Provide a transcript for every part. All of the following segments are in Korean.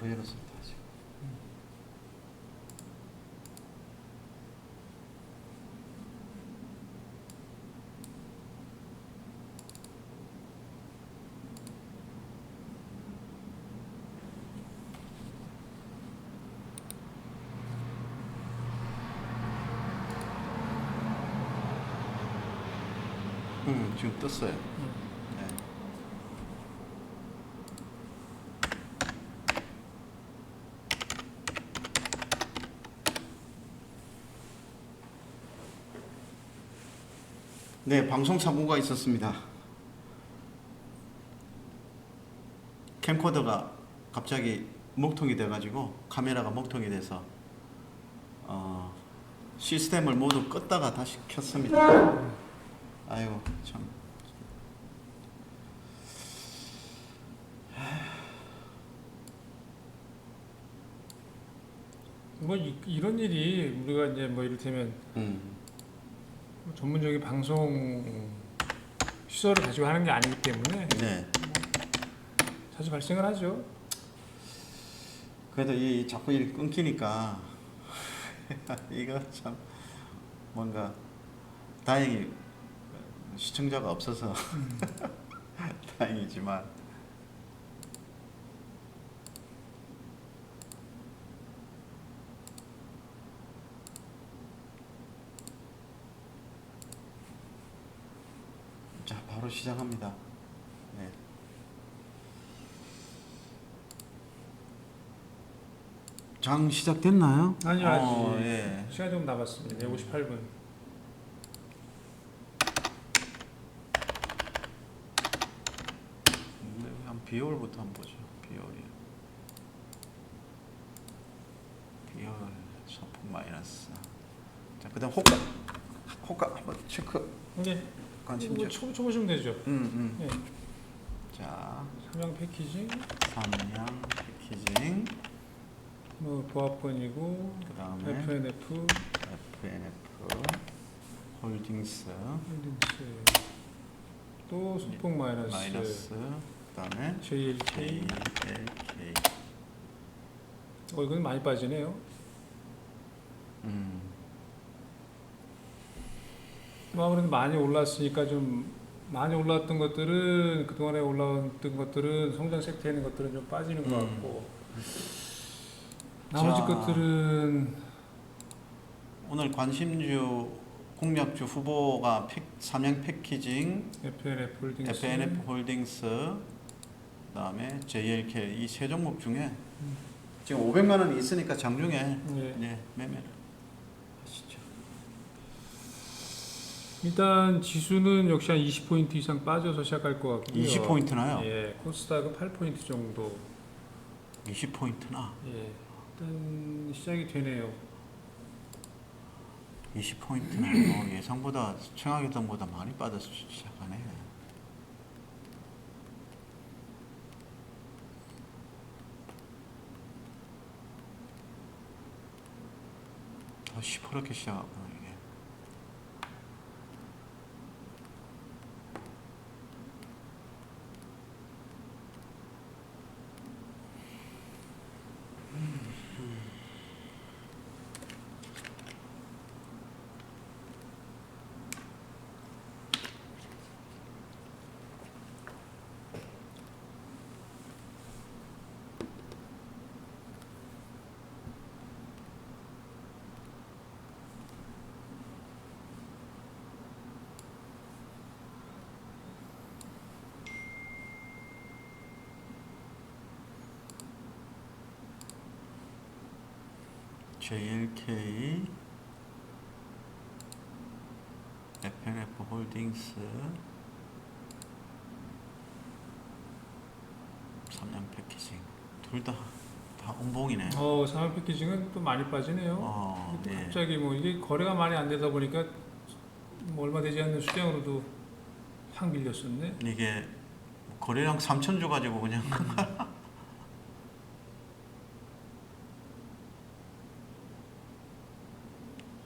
바로 열었습니다. 지금. 지금 떴어요. 네. 네, 방송 사고가 있었습니다. 캠코더가 갑자기 먹통이 돼가지고 카메라가 먹통이 돼서 시스템을 모두 껐다가 다시 켰습니다. 아이고 참. 뭐 이런 일이 우리가 이제 뭐 이를테면 전문적인 방송 시설을 가지고 하는 게 아니기 때문에 네. 자주 발생을 하죠. 그래도 이 자꾸 이렇게 끊기니까 이거 참 뭔가 다행히 시청자가 없어서 다행이지만 자 바로 시작합니다. 네. 장 시작됐나요? 아니요, 아직 예. 시간 좀 남았습니다. 58분. 한 비율부터 한번 보죠. 비율이. 비율 소폭 마이너스. 자, 그다음 호가 한번 체크. 이게 관심죠. 쳐보시면 되죠. 예. 자, 삼양 패키징, 삼양 패키징. 뭐 보합권이고, 그다음에 FNF, 홀딩스. 또 소폭 마이너스, 그다음에 JLK. JLK. 이건 많이 빠지네요. 아무래도 많이 올랐으니까 좀 많이 올랐던 것들은 그동안에 올라왔던 것들은 성장 섹터에 있는 것들은 좀 빠지는 것 같고 나머지 자, 것들은 오늘 관심주 공략주 후보가 삼양 패키징, FNF 홀딩스, 그다음에 JLK 이 세 종목 중에 지금 500만 원이 있으니까 장중에 매매를 하시죠. 일단 지수는 역시 한 20포인트 이상 빠져서 시작할 것 같고요. 20포인트나요? 예, 코스닥은 8포인트 정도. 20포인트나? 예, 일단 시작이 되네요. 20포인트나요? 예상보다 청약했던보다 많이 빠져서 시작하네. 더 시퍼렇게 시작하구나 이게. JLK, FNF 홀딩스, 삼양 패키징 둘 다 운봉이네. 삼양 패키징은 또 많이 빠지네요. 또 네. 갑자기 뭐 이게 거래가 많이 안 되다 보니까 뭐 얼마 되지 않는 수량으로도 확 밀렸었네. 이게 거래량 3천 주 가지고 그냥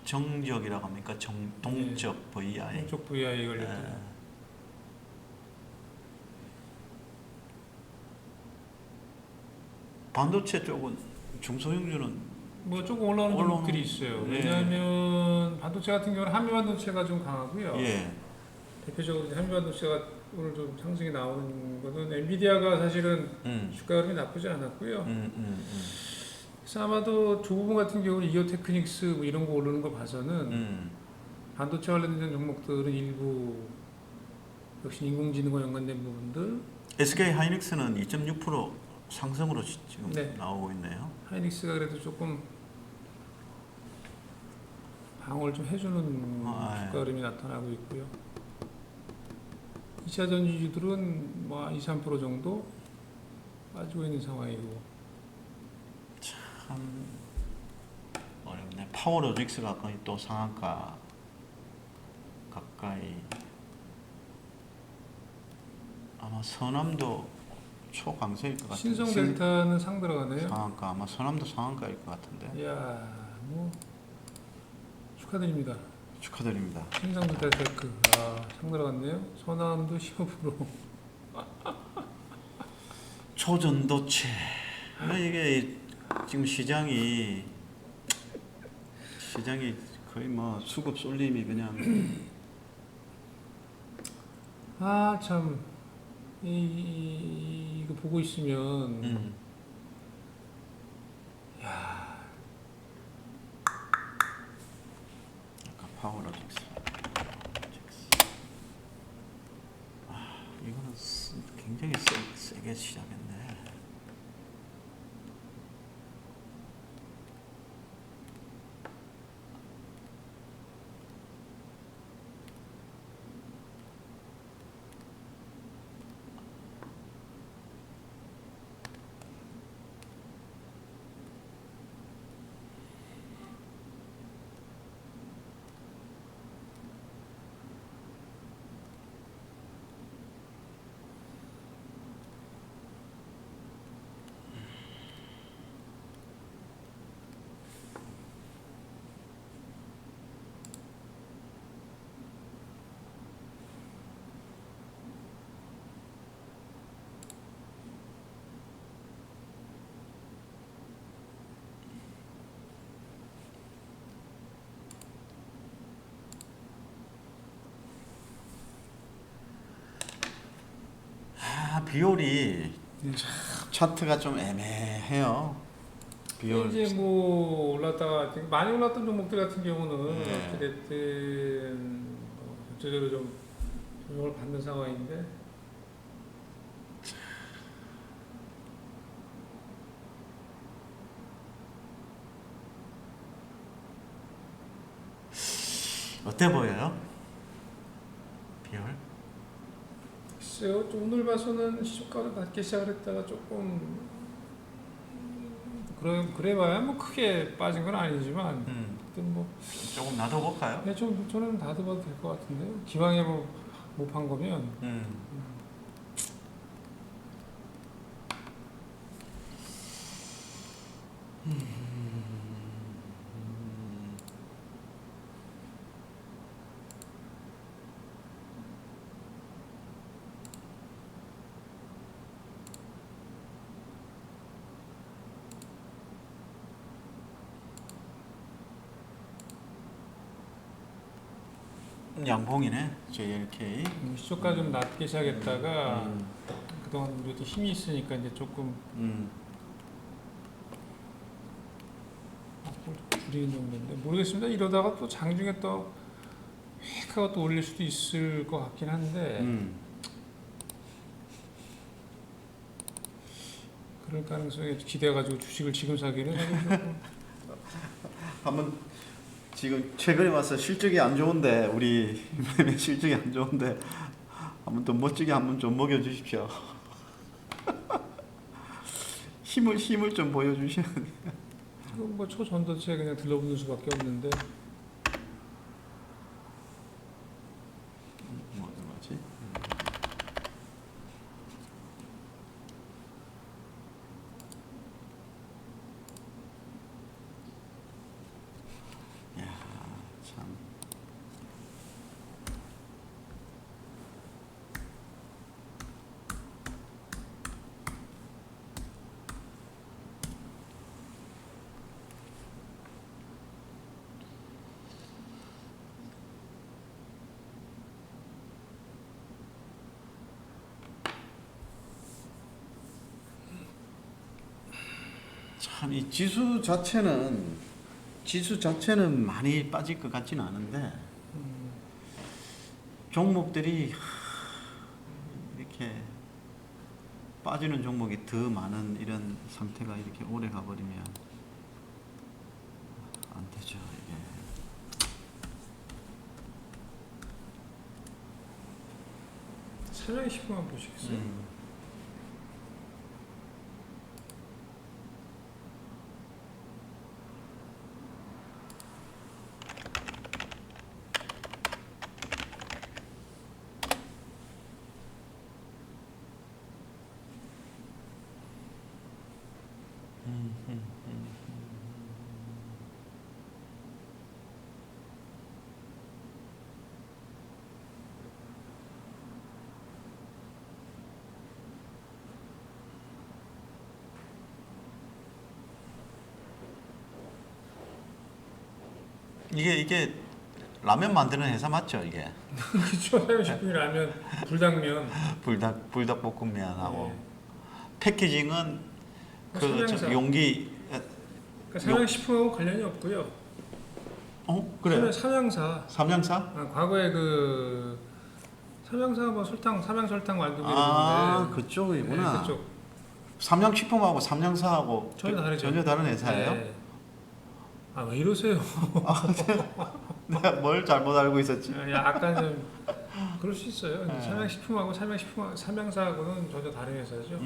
정적이라고 합니까? 동적 VI. 동적 VI 걸렸다. 반도체 쪽은 중소형주는 뭐 조금 올라오는 종목들이 있어요. 예. 왜냐하면 반도체 같은 경우는 한미 반도체가 좀 강하고요. 예. 대표적으로 이제 한미 반도체가 오늘 좀 상승이 나오는 거는 엔비디아가 사실은 주가 흐름이 나쁘지 않았고요. 그래서 아마도 조부분 같은 경우는 이오 테크닉스 뭐 이런 거 오르는 거 봐서는 반도체 관련된 종목들은 일부 역시 인공지능과 연관된 부분들. SK 하이닉스는 2.6% 상승으로 지금 네. 나오고 있네요. 하이닉스가 그래도 조금 방어를 좀 해주는 아, 주가 흐름이 나타나고 있고요. 2차 전지주들은 뭐 2, 3% 정도 빠지고 있는 상황이고. 참 어렵네. 파워로직스가 거의 또 상한가 가까이. 아마 서남도 초강세일 것 같은데. 신성 델타는 상 들어가네요. 상한가 아마 서남도 상한가일 것 같은데. 이야, 뭐 축하드립니다. 축하드립니다. 신성 델타 테크 상 들어갔네요. 서남도 15%. 초전도체. 이게 지금 시장이 거의 뭐 수급 쏠림이 그냥 참 이거 보고 있으면 약간 파워로직스. 이거는 굉장히 세게 시작했네. 비율이 차트가 좀 애매해요. 비율. 이제 뭐 올랐다가 많이 올랐던 종목들 같은 경우는 네. 어찌됐든 전체적으로 좀 조정을 받는 상황인데 어때 보여요? 비율? 글쎄요, 오늘 봐서는 시초가도 낮게 시작을 했다가 조금 그래봐야 뭐 크게 빠진 건 아니지만 하여튼 뭐 조금 놔둬볼까요? 네, 저는 놔둬봐도 될 것 같은데요. 기왕에 뭐 못 판 거면 양봉이네. JLK. 시초가 좀 낮게 시작했다가 그동안 우리도 힘이 있으니까 이제 조금 줄이는 정도인데 모르겠습니다. 이러다가 또 장중에 또 획하고 또 올릴 수도 있을 것 같긴 한데 그럴 가능성이 기대가지고 주식을 지금 사기는 조금 한번 지금 최근에 와서 실적이 안 좋은데 우리 실적이 안 좋은데 한번 또 멋지게 한번 좀 먹여주십시오. 힘을 좀 보여주셔야 돼요. 뭐 초전도체 그냥 들러붙는 수밖에 없는데 뭐지? 야, 참. 참 이 지수 자체는 많이 빠질 것 같지는 않은데 종목들이 이렇게 빠지는 종목이 더 많은 이런 상태가 이렇게 오래 가버리면 안 되죠 이게. 사장의 10분만 보시겠어요? 이게 라면 만드는 회사 맞죠 이게? 그렇죠. 사장의 10분이 라면, 불당면. 불닭볶음면하고 네. 패키징은 그 삼양사. 용기. 그러니까 사장 10분하고 관련이 없고요. 그래. 삼양사. 삼양사? 과거에 그 삼양사 뭐 삼양설탕 만들고 아 이러는데 그쪽이구나. 네, 그쪽. 삼양식품하고 삼양사하고 전혀 다르죠. 전혀 다른 회사예요? 네. 왜 이러세요? 내가 뭘 잘못 알고 있었지? 약간 좀 그럴 수 있어요. 근데 네. 삼양식품하고 삼양사하고는 전혀 다른 회사죠.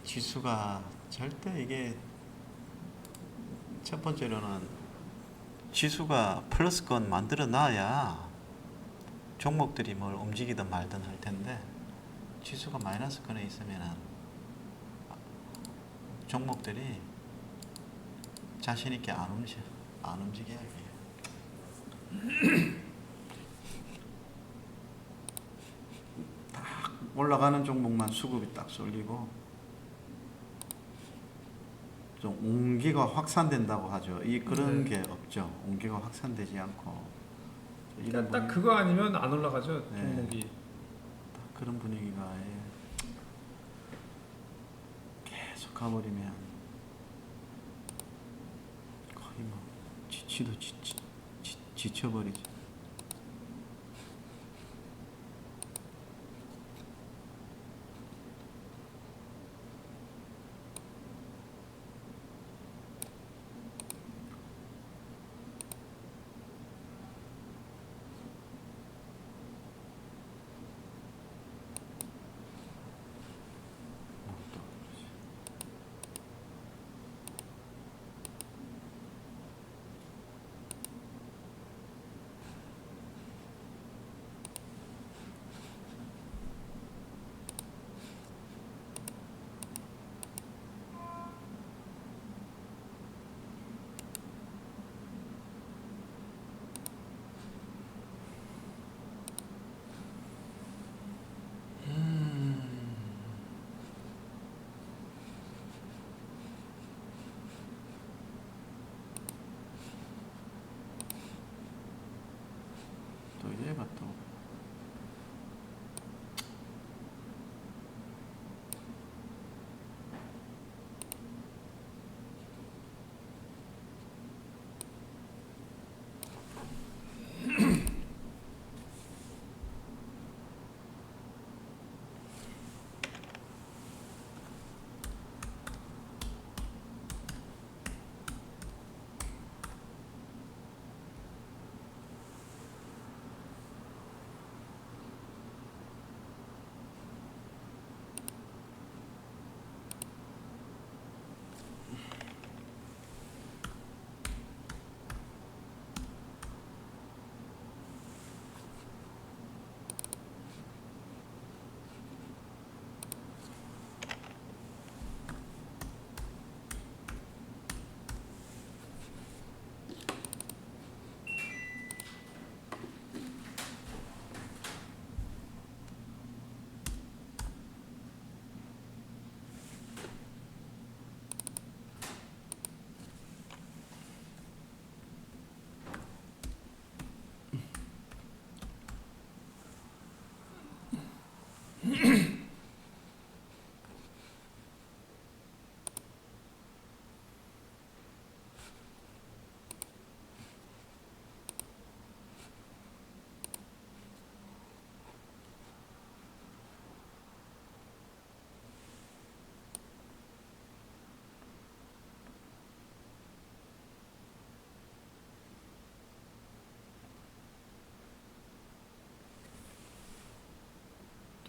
지수가 절대 이게 첫 번째로는 지수가 플러스권 만들어 놔야 종목들이 뭘 움직이든 말든 할 텐데 지수가 마이너스권에 있으면은 종목들이 자신 있게 안 움직여야 해요. 딱 올라가는 종목만 수급이 딱 쏠리고 좀 온기가 확산된다고 하죠. 그런 게 없죠. 온기가 확산되지 않고 그러니까 딱 그거 아니면 안 올라가죠. 네. 종목이. 딱 그런 분위기가 계속 가버리면 거의 뭐 지쳐버리죠. 또 얘가 또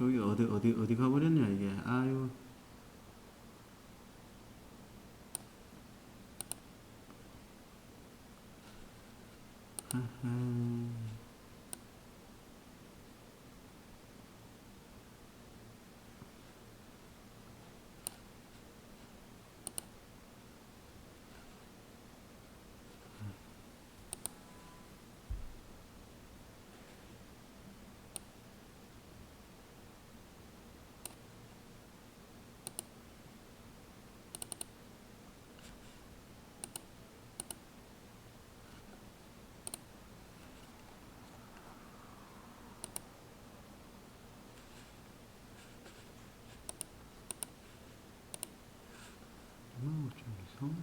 저기 어디 가버렸냐 이게. 아유. 좀 이상해.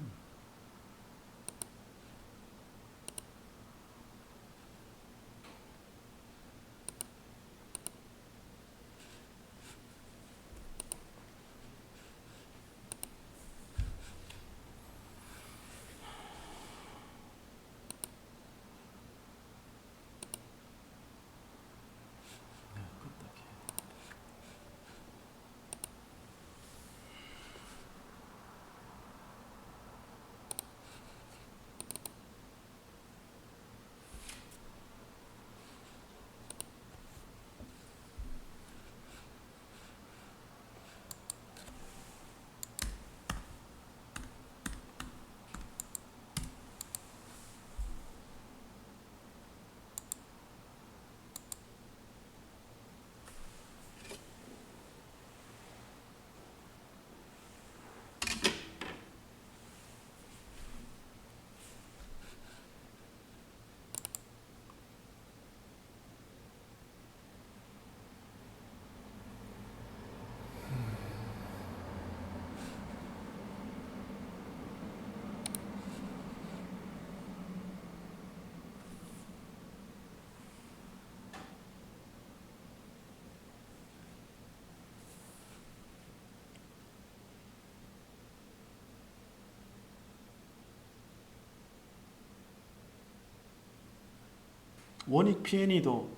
원익 P&E도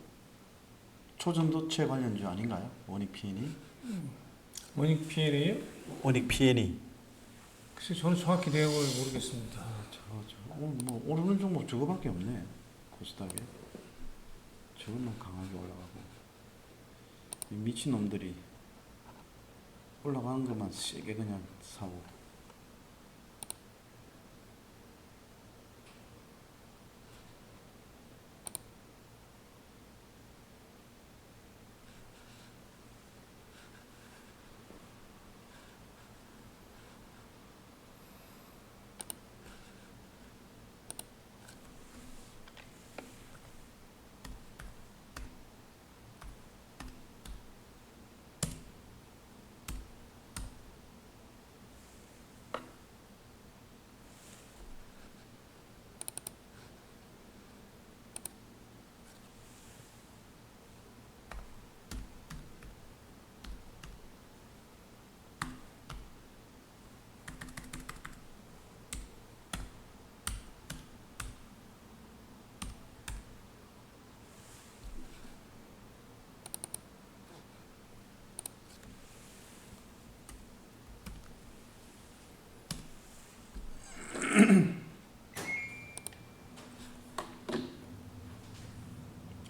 초전도체 관련주 아닌가요? 원익 P&E? 원익 P&E요? 원익 P&E. 글쎄 저는 정확히 내용을 모르겠습니다. 뭐 오르는 종목 저거밖에 없네. 코스닥에. 저것만 강하게 올라가고. 이 미친 놈들이 올라가는 것만 세게 그냥 사고.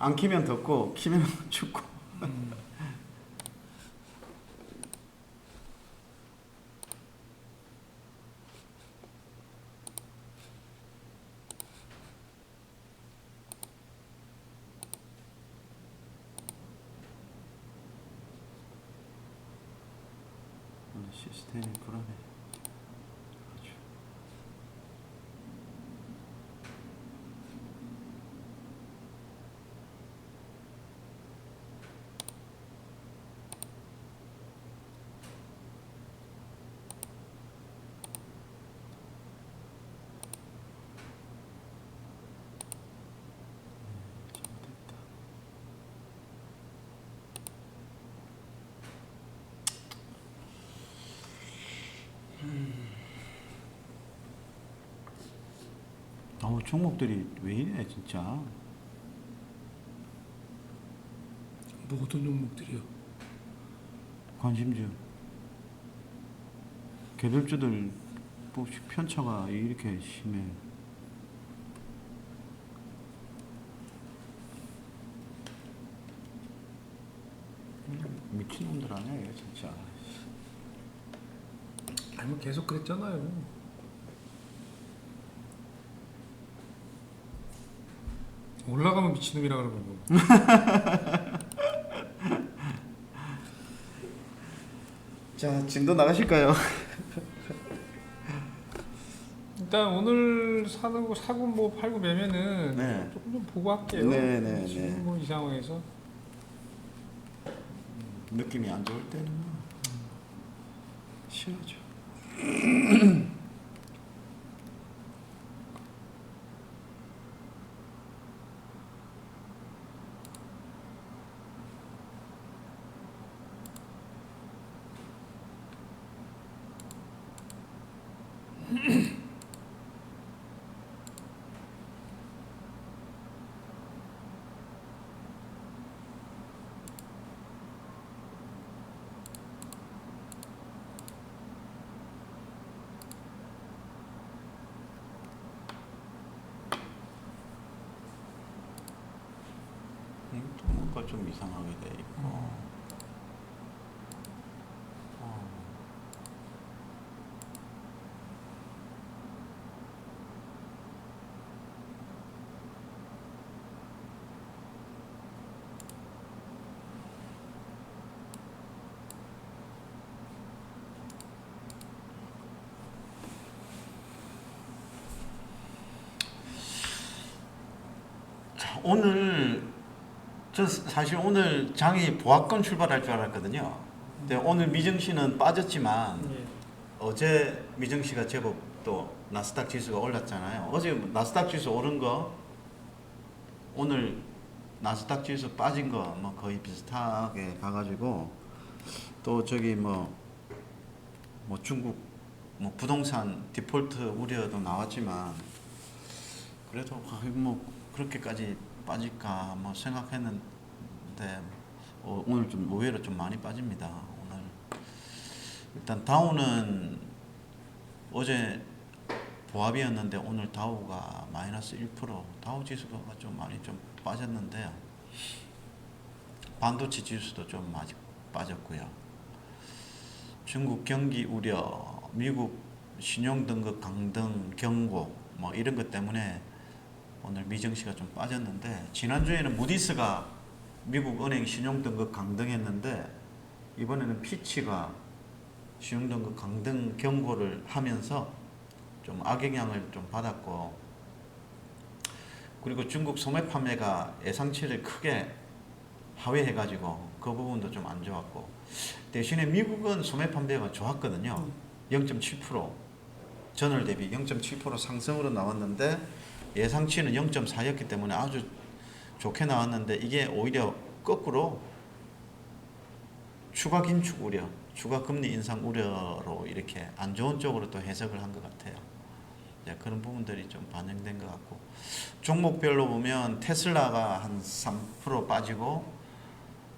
안 키면 덥고 키면 춥고. 시스템이 불안해. 아주. 잘못했다. 종목들이 왜 이래 진짜. 뭐 어떤 종목들이요? 관심주. 개별주들 뭐 편차가 이렇게 심해. 미친놈들 아니야 이거 진짜. 아니 뭐 계속 그랬잖아요. 올라가면 미친놈이라 그러는 거. 자, 진도 나가실까요? 일단 오늘 사고 뭐 팔고 매매는 네. 조금 좀 보고 할게요. 네. 지금 뭐 이 상황에서 느낌이 안 좋을 때는 싫어져. 또 뭔가 좀 이상하게 돼 있고. 자, 오늘 저 사실 오늘 장이 보합권 출발할 줄 알았거든요. 근데 오늘 미증시는 빠졌지만 예. 어제 미증시가 제법 또 나스닥 지수가 올랐잖아요. 어제 나스닥 지수 오른 거 오늘 나스닥 지수 빠진 거 뭐 거의 비슷하게 가가지고 또 저기 뭐 중국 뭐 부동산 디폴트 우려도 나왔지만 그래도 뭐 그렇게까지 빠질까 뭐 생각했는데 오늘 좀 의외로 좀 많이 빠집니다. 오늘 일단 다우는 어제 보합이었는데 오늘 다우가 마이너스 1%, 다우 지수가 좀 많이 좀 빠졌는데요. 반도체 지수도 좀 많이 빠졌고요. 중국 경기 우려, 미국 신용 등급 강등 경고 뭐 이런 것 때문에 오늘 미증시가 좀 빠졌는데 지난주에는 무디스가 미국 은행 신용 등급 강등했는데 이번에는 피치가 신용 등급 강등 경고를 하면서 좀 악영향을 좀 받았고, 그리고 중국 소매 판매가 예상치를 크게 하회해가지고 그 부분도 좀 안 좋았고, 대신에 미국은 소매 판매가 좋았거든요. 0.7% 전월 대비 0.7% 상승으로 나왔는데 예상치는 0.4였기 때문에 아주 좋게 나왔는데 이게 오히려 거꾸로 추가 긴축 우려, 추가 금리 인상 우려로 이렇게 안 좋은 쪽으로 또 해석을 한 것 같아요. 그런 부분들이 좀 반영된 것 같고, 종목별로 보면 테슬라가 한 3% 빠지고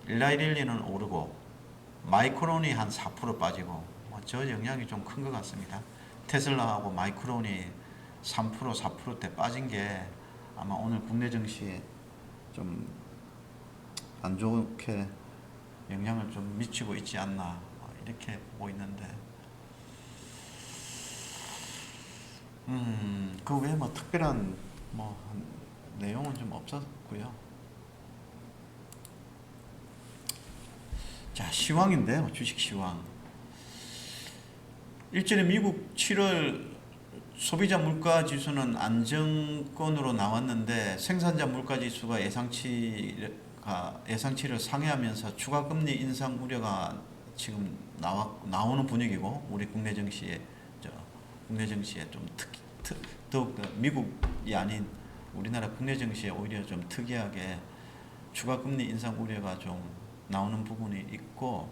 일라이릴리는 오르고 마이크론이 한 4% 빠지고 저 영향이 좀 큰 것 같습니다. 테슬라하고 마이크론이 3% 4%대 빠진 게 아마 오늘 국내 증시에 좀 안 좋게 영향을 좀 미치고 있지 않나 이렇게 보고 있는데, 그 외에 뭐 특별한 뭐 내용은 좀 없었고요. 자, 시황인데요. 주식 시황. 일전에 미국 7월 소비자 물가 지수는 안정권으로 나왔는데 생산자 물가 지수가 예상치를 상회하면서 추가 금리 인상 우려가 지금 나오는 분위기고, 우리 국내 증시에 좀 더욱 미국이 아닌 우리나라 국내 증시에 오히려 좀 특이하게 추가 금리 인상 우려가 좀 나오는 부분이 있고,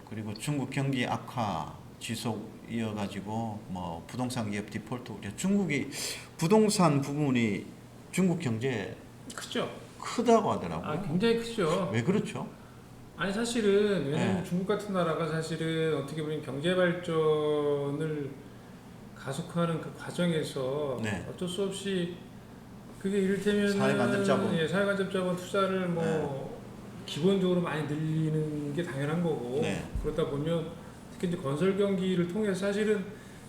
그리고 중국 경기 악화 지속 이어가지고 뭐 부동산 기업 디폴트 우려, 중국이 부동산 부분이 중국 경제에 크죠. 크다고 하더라고요. 굉장히 크죠. 왜 그렇죠? 아니 사실은 왜냐면 네. 중국 같은 나라가 사실은 어떻게 보면 경제 발전을 가속화하는 그 과정에서 네. 어쩔 수 없이 그게 이를테면은 사회간접자본. 예, 사회간접자본 투자를 네. 뭐 기본적으로 많이 늘리는 게 당연한 거고 네. 그러다 보면 특히 이제 건설 경기를 통해서 사실은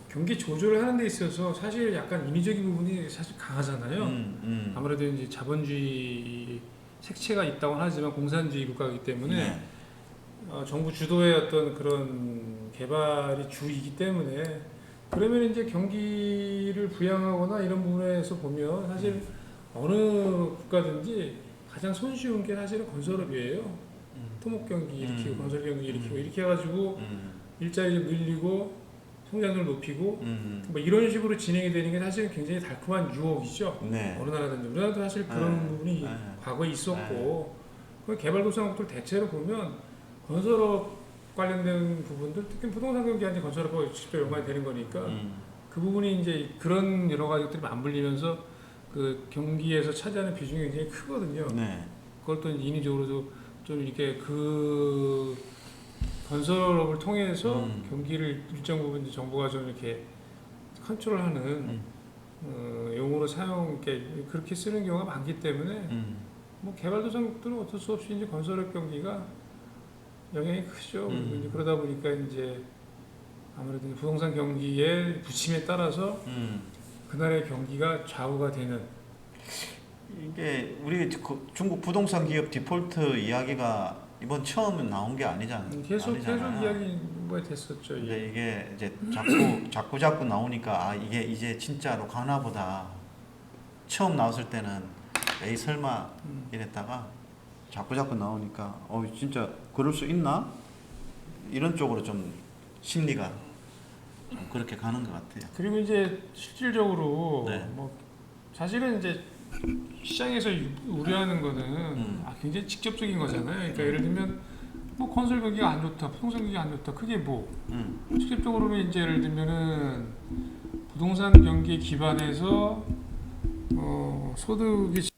경기 조절을 하는 데 있어서 사실 약간 인위적인 부분이 사실 강하잖아요. 아무래도 이제 자본주의 색채가 있다고 하지만 공산주의 국가이기 때문에 네. 정부 주도의 어떤 그런 개발이 주이기 때문에 그러면 이제 경기를 부양하거나 이런 부분에서 보면 사실 어느 국가든지 가장 손쉬운 게 사실은 건설업이에요. 토목 경기 일으키고 건설 경기 일으키고 이렇게 해가지고 일자리 좀 늘리고 성장률 높이고 뭐 이런 식으로 진행이 되는 게 사실은 굉장히 달콤한 유혹이죠. 네. 어느 나라든지 우리나라도 사실 그런 부분이 과거에 있었고 그 개발도상국들 대체로 보면 건설업 관련된 부분들 특히 부동산 경기한테 건설업하고 직접 연관이 되는 거니까 그 부분이 이제 그런 여러 가지 것들이 맞물리면서 그 경기에서 차지하는 비중이 굉장히 크거든요. 네. 그걸 또 인위적으로도 좀 이렇게 그 건설업을 통해서 경기를 일정 부분 이제 정부가 좀 이렇게 컨트롤하는 용어로 사용 그렇게 쓰는 경우가 많기 때문에 뭐 개발도상국들은 어쩔 수 없이 이제 건설업 경기가 영향이 크죠. 이제 그러다 보니까 이제 아무래도 부동산 경기의 부침에 따라서 그날의 경기가 좌우가 되는 이게 우리 중국 부동산 기업 디폴트 이야기가 이번 처음 나온 게 아니잖아요. 계속 이야기 뭐 됐었죠. 근데 이게 이제 자꾸 나오니까 아 이게 이제 진짜로 가나 보다. 처음 나왔을 때는 에이 설마 이랬다가 자꾸 나오니까 진짜 그럴 수 있나? 이런 쪽으로 좀 심리가 좀 그렇게 가는 것 같아요. 그리고 이제 실질적으로 네. 뭐 사실은 이제 시장에서 우려하는 거는 굉장히 직접적인 거잖아요. 그러니까 예를 들면 뭐 건설 경기가 안 좋다, 부동산 경기가 안 좋다. 그게 뭐 직접적으로는 이제 예를 들면은 부동산 경기에 기반해서 소득이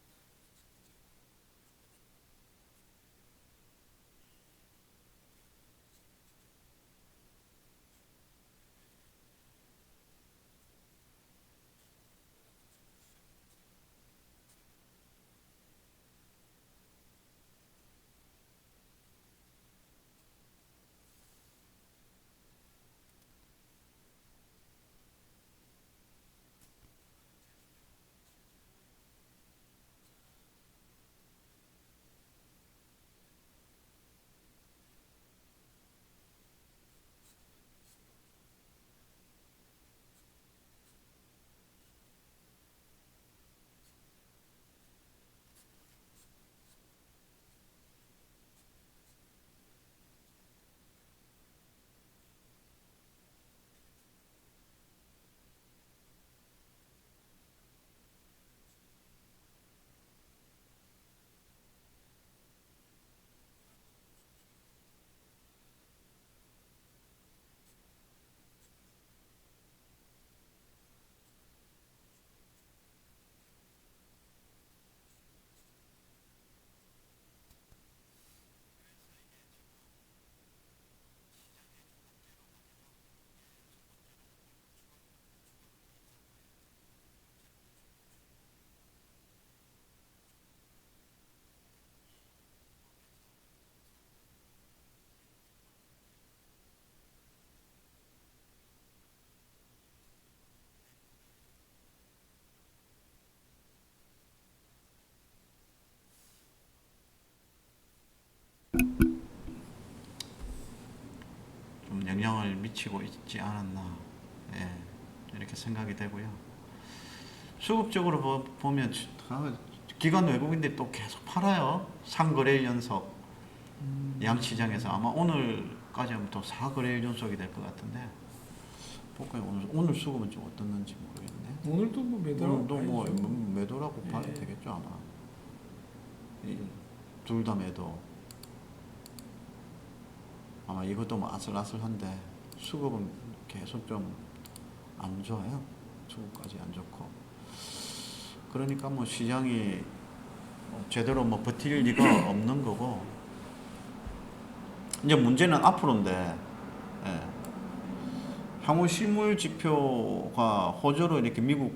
좀 영향을 미치고 있지 않았나 이렇게 생각이 되고요. 수급적으로 보면 기관 외국인들이 또 계속 팔아요. 3거래일 연속 양시장에서 아마 오늘까지 하면 또 4거래일 연속이 될 것 같은데 볼까요? 오늘 수급은 좀 어떻는지 모르겠네. 오늘도 뭐 매도라고 오늘도 뭐 봐야죠. 매도라고 봐도 되겠죠 아마. 둘 다 매도. 아마 이것도 뭐 아슬아슬한데 수급은 계속 좀 안 좋아요. 수급까지 안 좋고. 그러니까 뭐 시장이 제대로 뭐 버틸 리가 없는 거고 이제 문제는 앞으로인데, 예. 향후 실물 지표가 호조로 이렇게 미국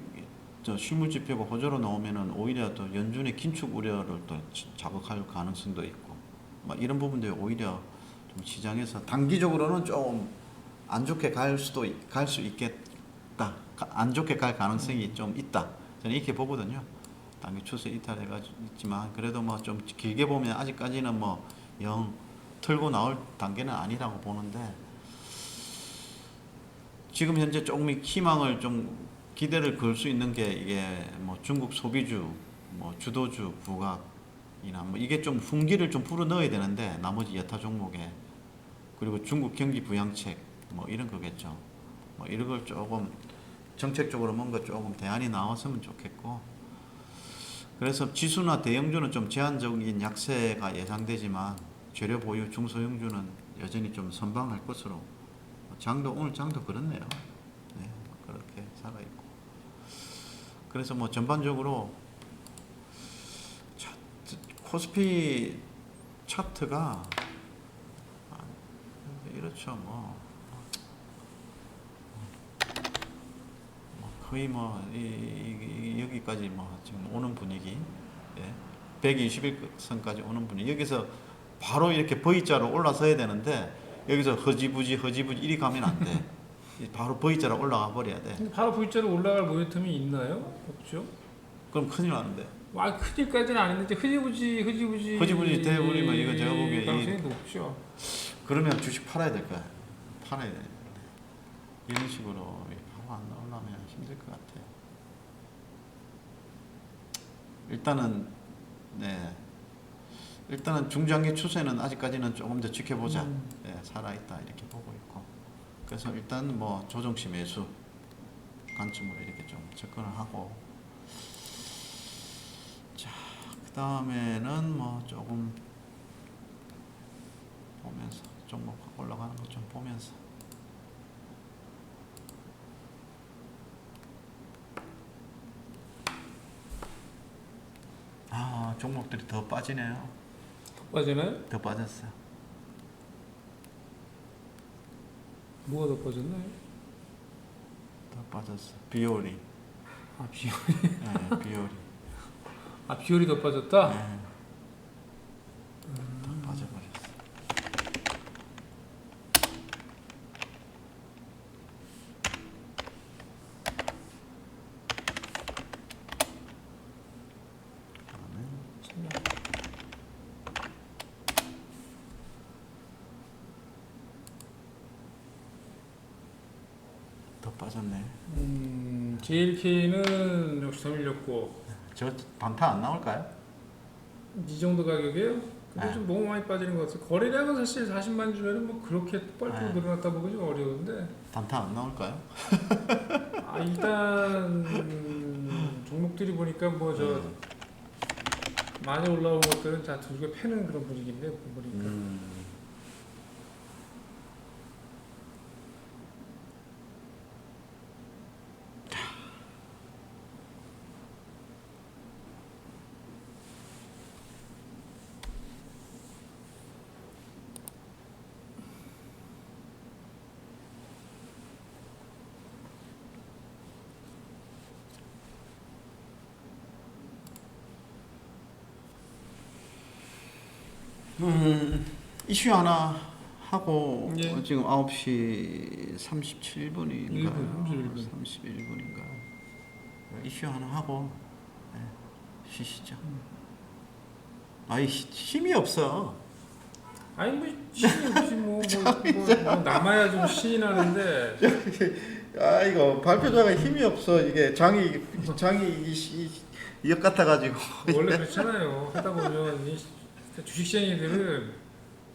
실물 지표가 호조로 나오면은 오히려 또 연준의 긴축 우려를 또 자극할 가능성도 있고, 막 이런 부분들이 오히려 좀 시장에서 단기적으로는 좀 안 좋게 갈 수 있겠다. 안 좋게 갈 가능성이 좀 있다. 저는 이렇게 보거든요. 단기 추세 이탈해가지고 있지만 그래도 뭐 좀 길게 보면 아직까지는 뭐 영 털고 나올 단계는 아니라고 보는데, 지금 현재 조금 희망을 좀 기대를 걸 수 있는 게 이게 뭐 중국 소비주, 뭐 주도주 부각이나 뭐 이게 좀 fun기를 좀 불어 넣어야 되는데 나머지 여타 종목에, 그리고 중국 경기 부양책 뭐 이런 거겠죠. 뭐 이런 걸 조금 정책적으로 뭔가 조금 대안이 나왔으면 좋겠고, 그래서 지수나 대형주는 좀 제한적인 약세가 예상되지만 재료 보유 중소형주는 여전히 좀 선방할 것으로, 장도 오늘 장도 그렇네요. 네, 그렇게 살아 있고. 그래서 뭐 전반적으로 코스피 차트가 이렇죠. 거의 여기까지 지금 오는 분위기, 예, 121선까지 오는 분위기. 여기서 바로 이렇게 V자로 올라서야 되는데 여기서 허지부지 이리 가면 안 돼. 바로 V자로 올라가 버려야 돼. 근데 바로 V자로 올라갈 모멘텀이 있나요? 없죠? 그럼 큰일 나는데. 큰일까지는 아닌데 흐지부지 돼버리면 이거 제가 보기에 가능성이 높죠. 그러면 주식 팔아야 될 거야. 팔아야 돼. 이런 식으로 바로 안 나오려면 힘들 것 같아요. 일단은 중장기 추세는 아직까지는 조금 더 지켜보자. 예, 살아있다 이렇게 보고 있고. 그래서 일단 뭐 조정치 매수 관점으로 이렇게 좀 접근을 하고, 자, 그 다음에는 뭐 조금 보면서 종목 올라가는 거 좀 보면서. 종목들이 더 빠지네요. 더 빠지나요? 더 빠졌어요. 뭐가 더 빠졌나요? 더 빠졌어. 비오리. 비오리. 네, 비오리. 비오리 더 빠졌다? 네. 더 빠져버렸어. 더 빠졌네. JLK는 역시 더 밀렸고. 저 단타 안 나올까요? 이 정도 가격이에요? 근데 네. 좀 너무 많이 빠지는 것 같아요. 거래량은 사실 40만 주면은 뭐 그렇게 빨리 늘어났다 보기 좀 어려운데. 단타 안 나올까요? 일단 종목들이 보니까 많이 올라온 것들은 다 두개 패는 그런 분위기인데 보니까. 이슈 하나 하고, 예. 지금 9시 37분인가 31분. 31분인가 이슈 하나 하고, 네, 쉬시죠. 힘이 없어. 신이 없지 뭐 남아야 좀 신이 나는데. 이거 발표자가 힘이 없어. 이게 장이 역 같아가지고. 원래 그렇잖아요. 하다 보면 주식시장이들은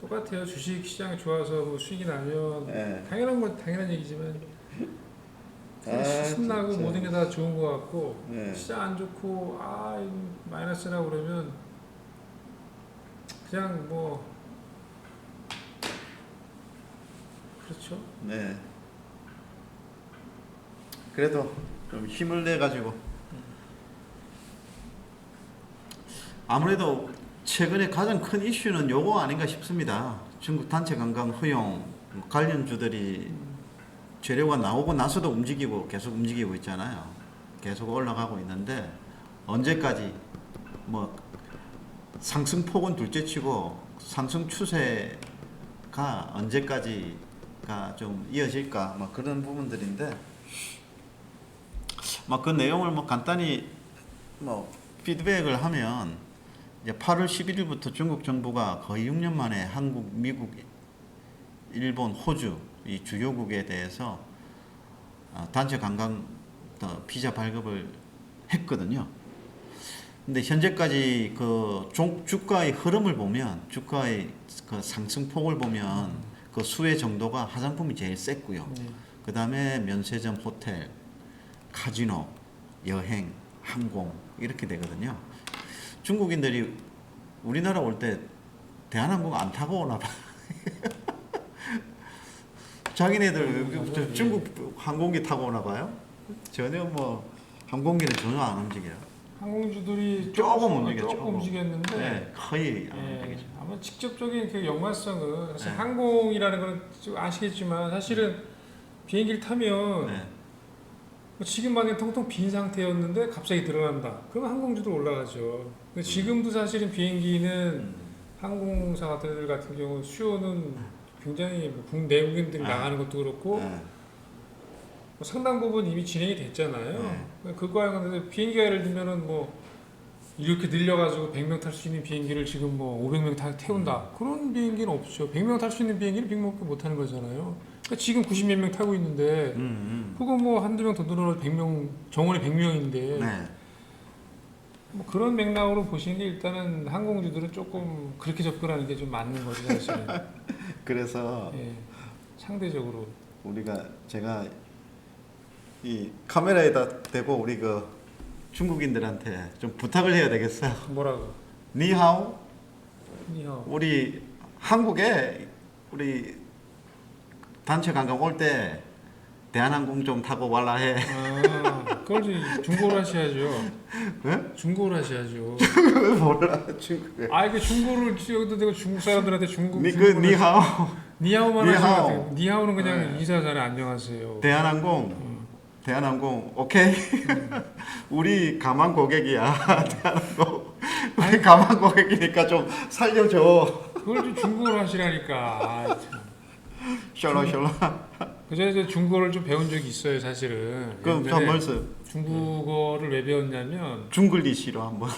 똑같아요. 주식시장이 좋아서 뭐 수익이 나면 네. 당연한 얘기지만 신나고 진짜. 모든 게 다 좋은 것 같고, 네. 시장 안 좋고 마이너스라고 그러면 그냥 그렇죠. 네. 그래도 좀 힘을 내 가지고, 아무래도 최근에 가장 큰 이슈는 요거 아닌가 싶습니다. 중국 단체 관광 허용 관련주들이 재료가 나오고 나서도 계속 움직이고 있잖아요. 계속 올라가고 있는데 언제까지 뭐 상승폭은 둘째치고 상승 추세가 언제까지가 좀 이어질까 뭐 그런 부분들인데 뭐 그 내용을 뭐 간단히 뭐 피드백을 하면 이제 8월 11일부터 중국 정부가 거의 6년 만에 한국, 미국, 일본, 호주 이 주요국에 대해서 단체 관광 비자 발급을 했거든요. 근데 현재까지 그 주가의 흐름을 보면 주가의 그 상승폭을 보면 그 수혜 정도가 화장품이 제일 셌고요. 그 다음에 면세점, 호텔, 카지노, 여행, 항공 이렇게 되거든요. 중국인들이 우리나라 올 때 대한항공 안 타고 오나 봐. 자기네들 중국 항공기 타고 오나 봐요? 전혀 뭐 항공기는 전혀 안 움직여요. 항공주들이 조금 움직였는데 네, 거의 안 예, 움직이죠. 아마 직접적인 그 연관성은 사실 네. 항공이라는 건 좀 아시겠지만 사실은 비행기를 타면 네. 뭐 지금 만약에 통통 빈 상태였는데 갑자기 늘어난다. 그러면 항공주도 올라가죠. 근데 지금도 사실은 비행기는 항공사 같은 경우 수요는 굉장히 뭐 내국인들이 나가는 것도 그렇고 네. 뭐 상당 부분 이미 진행이 됐잖아요. 그거와 관련해서 비행기가 예를 들면은 뭐 이렇게 늘려가지고 100명 탈 수 있는 비행기를 지금 뭐 500명 태운다. 그런 비행기는 없죠. 100명 탈 수 있는 비행기는 100명밖에 못 타는 거잖아요. 그러니까 지금 90몇 명 타고 있는데 그거 뭐 한두 명 더 늘어나서 100명, 정원이 100명인데 네. 뭐 그런 맥락으로 보시는 게 일단은 항공주들은 조금 그렇게 접근하는 게 좀 맞는 거죠, 사실은. 그래서 예, 상대적으로. 제가 이 카메라에다 대고 우리 그 중국인들한테 좀 부탁을 해야 되겠어요. 뭐라고? 니하오, 니하오. 우리 한국에 우리 단체 관광 올 때 대한항공 좀 타고 와라 해. 아, 그걸 중고를 하셔야죠. 네? 중고를 하셔야죠. 몰라 중국에. 아, 그 중고를 여기도 내가 중국 사람들한테 중국 니하오. 니하오만 니하오. 하시면 니하오는 그냥 네. 인사잖아요. 안녕하세요. 대한항공 오케이. 우리 가만 고객이야. 대한항공. 우리 가만 고객이니까 좀 살려줘. 그걸 좀 중국어로 하시라니까. 아, 참. 셜라. 그저 이제 중국어를 좀 배운 적이 있어요, 사실은. 그럼 저 벌써 중국어를 왜 배웠냐면 중글리시로 한번.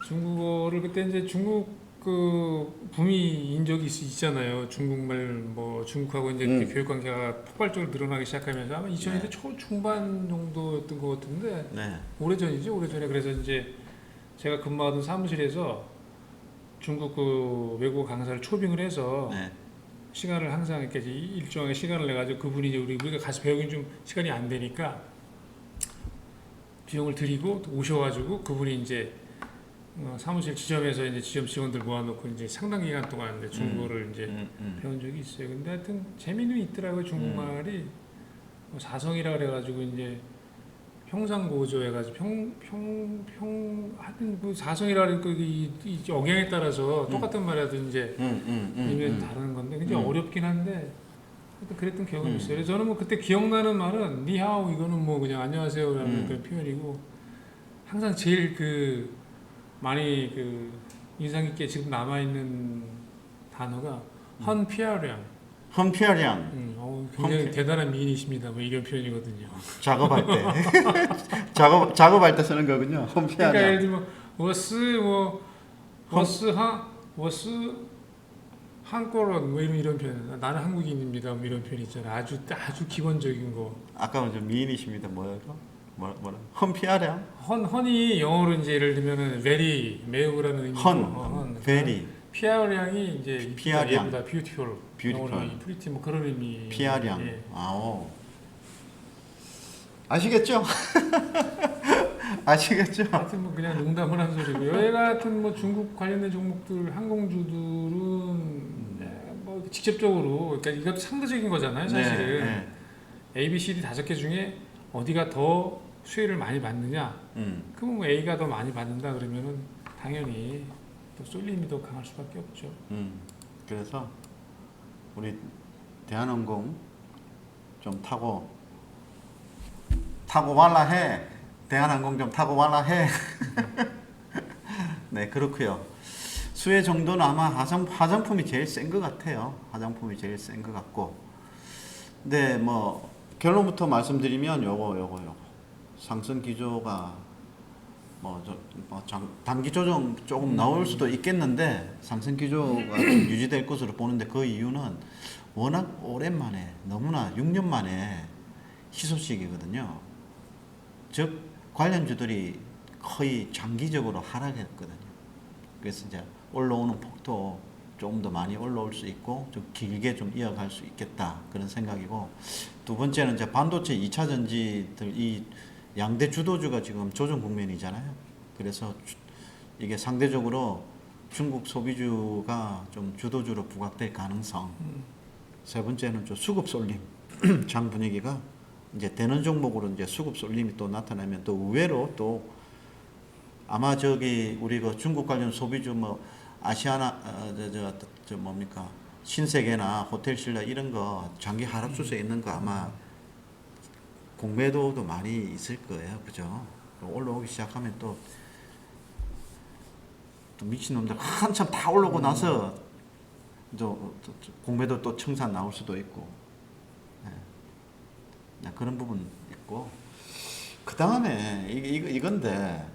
중국어를 그때 이제 중국 그 붐이 인 적이 있잖아요. 중국말 뭐 중국하고 이제 이렇게 교육 관계가 폭발적으로 늘어나기 시작하면서 아마 2000년대 초 중반 정도였던 것 같은데 네. 오래전에 그래서 이제 제가 근무하던 사무실에서 중국 그 외국어 강사를 초빙을 해서 네. 시간을 항상 이렇게 일정하게 시간을 내 가지고 그분이 이제 우리가 가서 배우긴 좀 시간이 안 되니까 비용을 드리고 오셔가지고 그분이 이제 사무실 지점에서 이제 지점 직원들 모아놓고 이제 상당 기간 동안 이제 중국어를 이제 배운 적이 있어요. 근데 하여튼 재미는 있더라고요. 중국말이 뭐 사성이라 그래가지고 이제 평상고조 해가지고 하여튼 그 사성이라 이 억양에 따라서 똑같은 말이라도 이제 의미가 다른 건데 굉장히 어렵긴 한데 하여튼 그랬던 기억은 있어요. 그래서 저는 뭐 그때 기억나는 말은 니하오 이거는 뭐 그냥 안녕하세요라는 그런 표현이고 항상 제일 그 많이 그 인상 깊게 지금 남아 있는 단어가 헌피아량. 굉장히 대단한 미인이십니다. 뭐 이런 표현이거든요. 작업할 때 작업할 때 쓰는 거군요. 그러니까 예를 들면 워스 한국어는 뭐 이런 표현. 나는 한국인입니다. 뭐 이런 표현 있잖아. 아주 기본적인 거. 아까는 좀 미인이십니다. 뭐라? 헌피아량? 헌이 영어로 이제 예를 들면은 very 매우라는 의미고 very. 피아량이 이제 피아량. 예쁘다, beautiful. pretty 뭐 그런 의미. 피아량. 예. 아오. 아시겠죠? 아시겠죠? 하여튼 뭐 그냥 농담을 한 소리고 여기 같은 뭐 중국 관련된 종목들 항공주들은 뭐 직접적으로 그러니까 이것도 상대적인 거잖아요, 사실은. 네. A, B, C, D 5개 중에 어디가 더 수혜를 많이 받느냐? 그러면 뭐 A가 더 많이 받는다 그러면은 당연히 또 쏠림이 더 강할 수밖에 없죠. 그래서 우리 대한항공 좀 타고 말라 해. 대한항공 좀 타고 말라 해. 네, 그렇고요. 수혜 정도는 아마 화장품이 제일 센 것 같아요. 화장품이 제일 센 것 같고. 근데 뭐 결론부터 말씀드리면 요거 상승 기조가 단기 조정 조금 나올 수도 있겠는데 상승 기조가 좀 유지될 것으로 보는데 그 이유는 워낙 오랜만에 너무나 6년 만에 희소식이거든요. 즉 관련주들이 거의 장기적으로 하락했거든요. 그래서 이제 올라오는 폭도 조금 더 많이 올라올 수 있고 좀 길게 좀 이어갈 수 있겠다 그런 생각이고, 두 번째는 이제 반도체 2차 전지들 이 양대 주도주가 지금 조정 국면이잖아요. 그래서 이게 상대적으로 중국 소비주가 좀 주도주로 부각될 가능성. 세 번째는 좀 수급 쏠림. 장 분위기가 이제 되는 종목으로 이제 수급 쏠림이 또 나타나면 또 의외로 또 아마 저기 우리 그 중국 관련 소비주 뭐 아시아나 뭡니까 신세계나 호텔신라 이런 거 장기 하락 추세에 있는 거 아마 공매도도 많이 있을 거예요, 그죠? 올라오기 시작하면 또 미친놈들 한참 다 올라오고 나서 또 공매도 또 청산 나올 수도 있고, 네. 그런 부분 있고, 그 다음에 이건데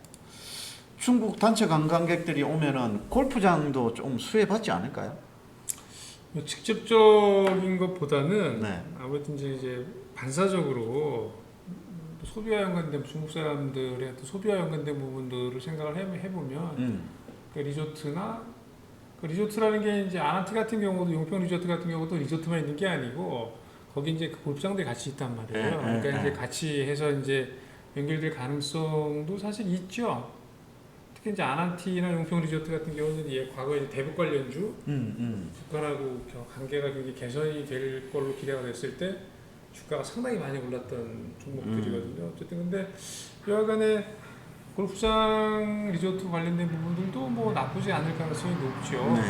중국 단체 관광객들이 오면은 골프장도 좀 수혜받지 않을까요? 직접적인 것보다는 네. 아무래도 이제 반사적으로 소비와 연관된 중국 사람들의 또 소비와 연관된 부분들을 생각을 해보면 그 리조트나 그 리조트라는 게 이제 아난티 같은 경우도 용평 리조트 같은 경우도 리조트만 있는 게 아니고 거기 이제 그 골프장들이 같이 있단 말이에요. 그러니까 이제 같이 해서 이제 연결될 가능성도 사실 있죠. 특히 이제 아난티나 용평 리조트 같은 경우는 과거에 대북 관련주 북한하고 관계가 굉장히 개선이 될 걸로 기대가 됐을 때 주가가 상당히 많이 올랐던 종목들이거든요. 어쨌든 근데 여하간에 골프장 리조트 관련된 부분들도 뭐 나쁘지 않을 가능성이 높죠. 네.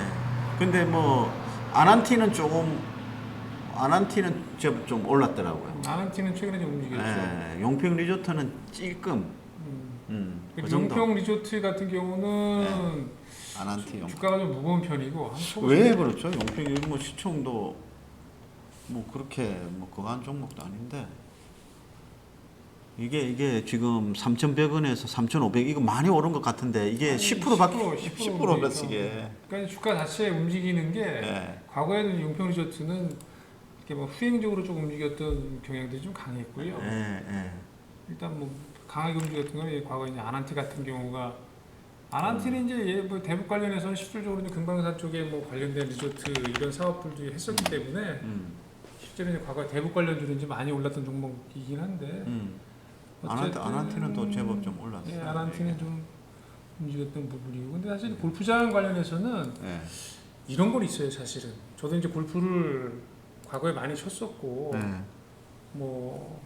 근데 뭐 아난티는 좀 올랐더라고요. 아난티는 최근에 좀 움직였죠. 네. 용평 리조트는 찔끔. 그 용평 리조트 같은 경우는 아난티 주가가 좀 무거운 편이고 왜 그렇죠? 용평이 뭐 시총도 뭐 그렇게 뭐 거한 종목도 아닌데 이게 지금 3,100원에서 3,500 이거 많이 오른 것 같은데 이게 10%밖에 10% 올랐어 이게. 그러니까 주가 자체 움직이는 게 과거에는 용평 리조트는 이렇게 뭐 후행적으로 조금 움직였던 경향들이 좀 강했고요. 일단 뭐 강하게 움직였던 건 과거 이제 아난티 같은 경우가 아난티는 이제 뭐 대북 관련해서는 실질적으로 이제 금강산 쪽에 뭐 관련된 리조트 이런 사업들도 했었기 때문에 실제로 이제 과거 대북 관련주는 이제 많이 올랐던 종목이긴 한데 아난티는 또 제법 좀 올랐어요. 예, 아난티는 좀 움직였던 부분이고 근데 사실 골프장 관련해서는 이런 건 있어요 사실은. 저도 이제 골프를 과거에 많이 쳤었고 뭐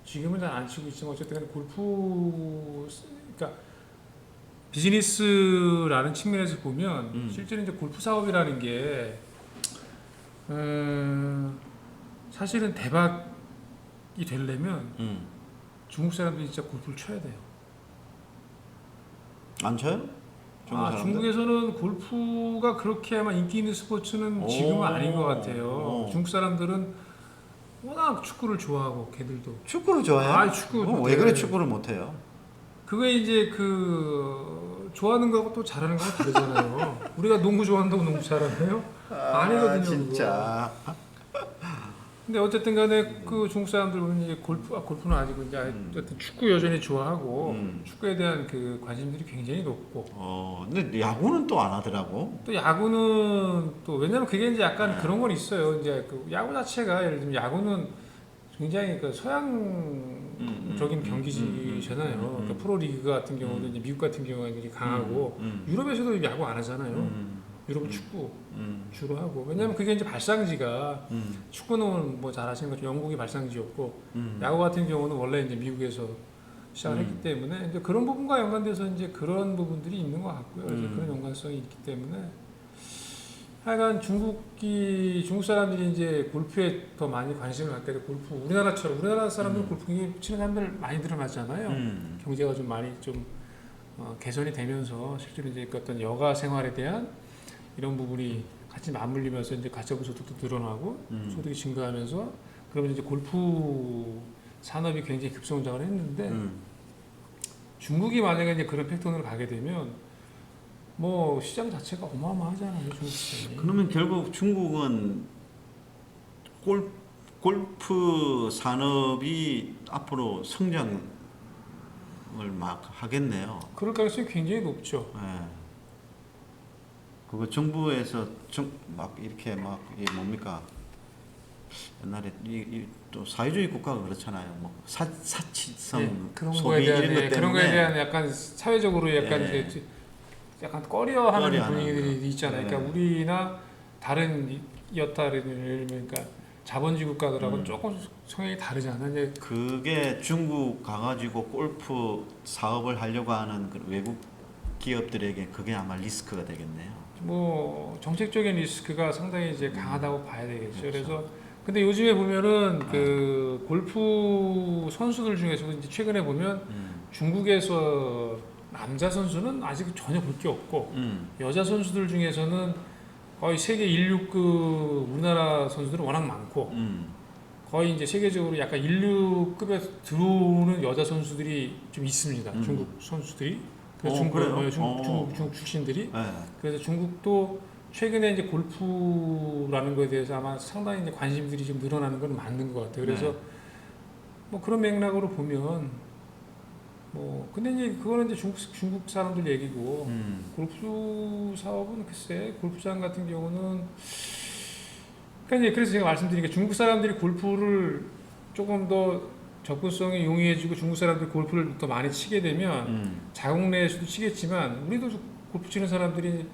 지금은 잘 안 치고 있지만 어쨌든 골프 그러니까 비즈니스라는 측면에서 보면 실제로 이제 골프 사업이라는 게 사실은 대박이 되려면 중국 사람들이 진짜 골프를 쳐야 돼요. 안 쳐요? 중국에서는 골프가 그렇게만 인기 있는 스포츠는 지금은 아닌 것 같아요. 중국 사람들은 워낙 축구를 좋아하고 걔들도 축구를 좋아해요? 축구 왜 그래 축구를 못해요? 그게 이제 그 좋아하는 거하고 또 잘하는 거하고 다르잖아요. 우리가 농구 좋아한다고 농구 잘하나요? 아니거든요. 진짜. 근데 어쨌든 간에 그 중국 사람들 보면 이제 골프는 아니고 이제 어쨌든 축구 여전히 좋아하고 축구에 대한 그 관심들이 굉장히 높고. 근데 야구는 또 안 하더라고. 또 야구는 또 왜냐면 그게 이제 약간 그런 건 있어요. 이제 그 야구 자체가 예를 들면 야구는 굉장히 그 서양적인 경기잖아요. 그러니까 프로리그 같은 경우는 이제 미국 같은 경우가 굉장히 강하고 유럽에서도 야구 안 하잖아요. 유럽은 축구 주로 하고 왜냐면 그게 이제 발상지가 축구는 뭐 잘 아시는 것처럼 영국이 발상지였고 야구 같은 경우는 원래 이제 미국에서 시작을 했기 때문에 이제 그런 부분과 연관돼서 이제 그런 부분들이 있는 것 같고요. 그래서 그런 연관성이 있기 때문에 하여간 중국 사람들이 이제 골프에 더 많이 관심을 갖게 되고 골프 우리나라 사람들 골프 치는 사람들 많이 늘어났잖아요. 경제가 좀 많이 좀 개선이 되면서 실제로 이제 그 어떤 여가 생활에 대한 이런 부분이 같이 맞물리면서 이제 가처분 소득도 늘어나고 소득이 증가하면서 그러면 이제 골프 산업이 굉장히 급성장을 했는데 중국이 만약에 이제 그런 패턴으로 가게 되면 뭐 시장 자체가 어마어마하잖아요, 중국 시장이. 그러면 결국 중국은 골프 산업이 앞으로 성장을 막 하겠네요. 그럴 가능성이 굉장히 높죠. 예. 그거 정부에서 막 이렇게 막 이게 뭡니까? 옛날에 또 사회주의 국가가 그렇잖아요. 뭐 사치성 그런 거에 소비 대한 이런 것 때문에 그런 거에 대한 약간 사회적으로 약간 예. 이제 약간 꺼려하는 꺼려하는 분위기들이 거. 있잖아요. 네. 그러니까 우리나 다른 예를 들면 그러니까 자본주의 국가들하고는 조금 성향이 다르잖아요. 이제 그게 중국 가가지고 골프 사업을 하려고 하는 그 외국 기업들에게 그게 아마 리스크가 되겠네요. 뭐 정책적인 리스크가 상당히 이제 강하다고 봐야 되겠죠. 그렇죠. 그래서 근데 요즘에 보면은 그 골프 선수들 중에서도 이제 최근에 보면 중국에서 남자 선수는 아직 전혀 볼 게 없고 여자 선수들 중에서는 거의 세계 16급 우리나라 선수들은 워낙 많고 거의 이제 세계적으로 약간 16급에 들어오는 여자 선수들이 좀 있습니다. 중국 선수들이. 그래서 그래요? 중국 출신들이. 네. 그래서 중국도 최근에 이제 골프라는 거에 대해서 아마 상당히 이제 관심들이 좀 늘어나는 건 맞는 것 같아요. 그래서 네. 뭐 그런 맥락으로 보면 뭐 근데 이제 그거는 이제 중국 사람들 얘기고 골프 사업은 글쎄 골프장 같은 경우는 그러니까 이제 그래서 제가 말씀드린 게 중국 사람들이 골프를 조금 더 접근성이 용이해지고 중국 사람들이 골프를 더 많이 치게 되면 자국 내에서도 치겠지만 우리도 골프 치는 사람들이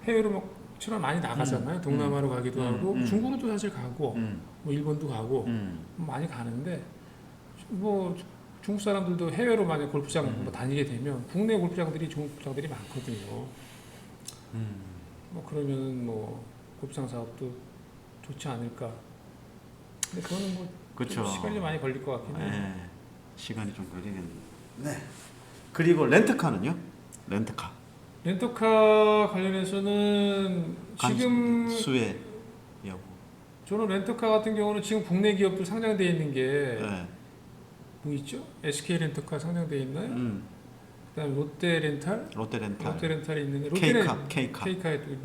해외로 막 치러 많이 나가잖아요. 동남아로 가기도 하고 중국으로도 사실 가고 뭐 일본도 가고 많이 가는데 뭐 중국 사람들도 해외로 만약 골프장 뭐 다니게 되면 국내 골프장들이 좋은 골프장들이 많거든요. 뭐 그러면 뭐 골프장 사업도 좋지 않을까. 근데 그거는 뭐 그렇죠. 시간이 많이 걸릴 것 같긴 해요. 네. 시간이 좀 걸리겠네요. 네. 그리고 렌트카는요? 렌터카 관련해서는 지금 수혜 여부. 저는 렌터카 같은 경우는 지금 국내 기업들 상장되어 있는 게 네. 뭐 있죠? SK 렌터카 상장되어 있나요? 그다음에 롯데 렌탈 렌탈이 있는데 K카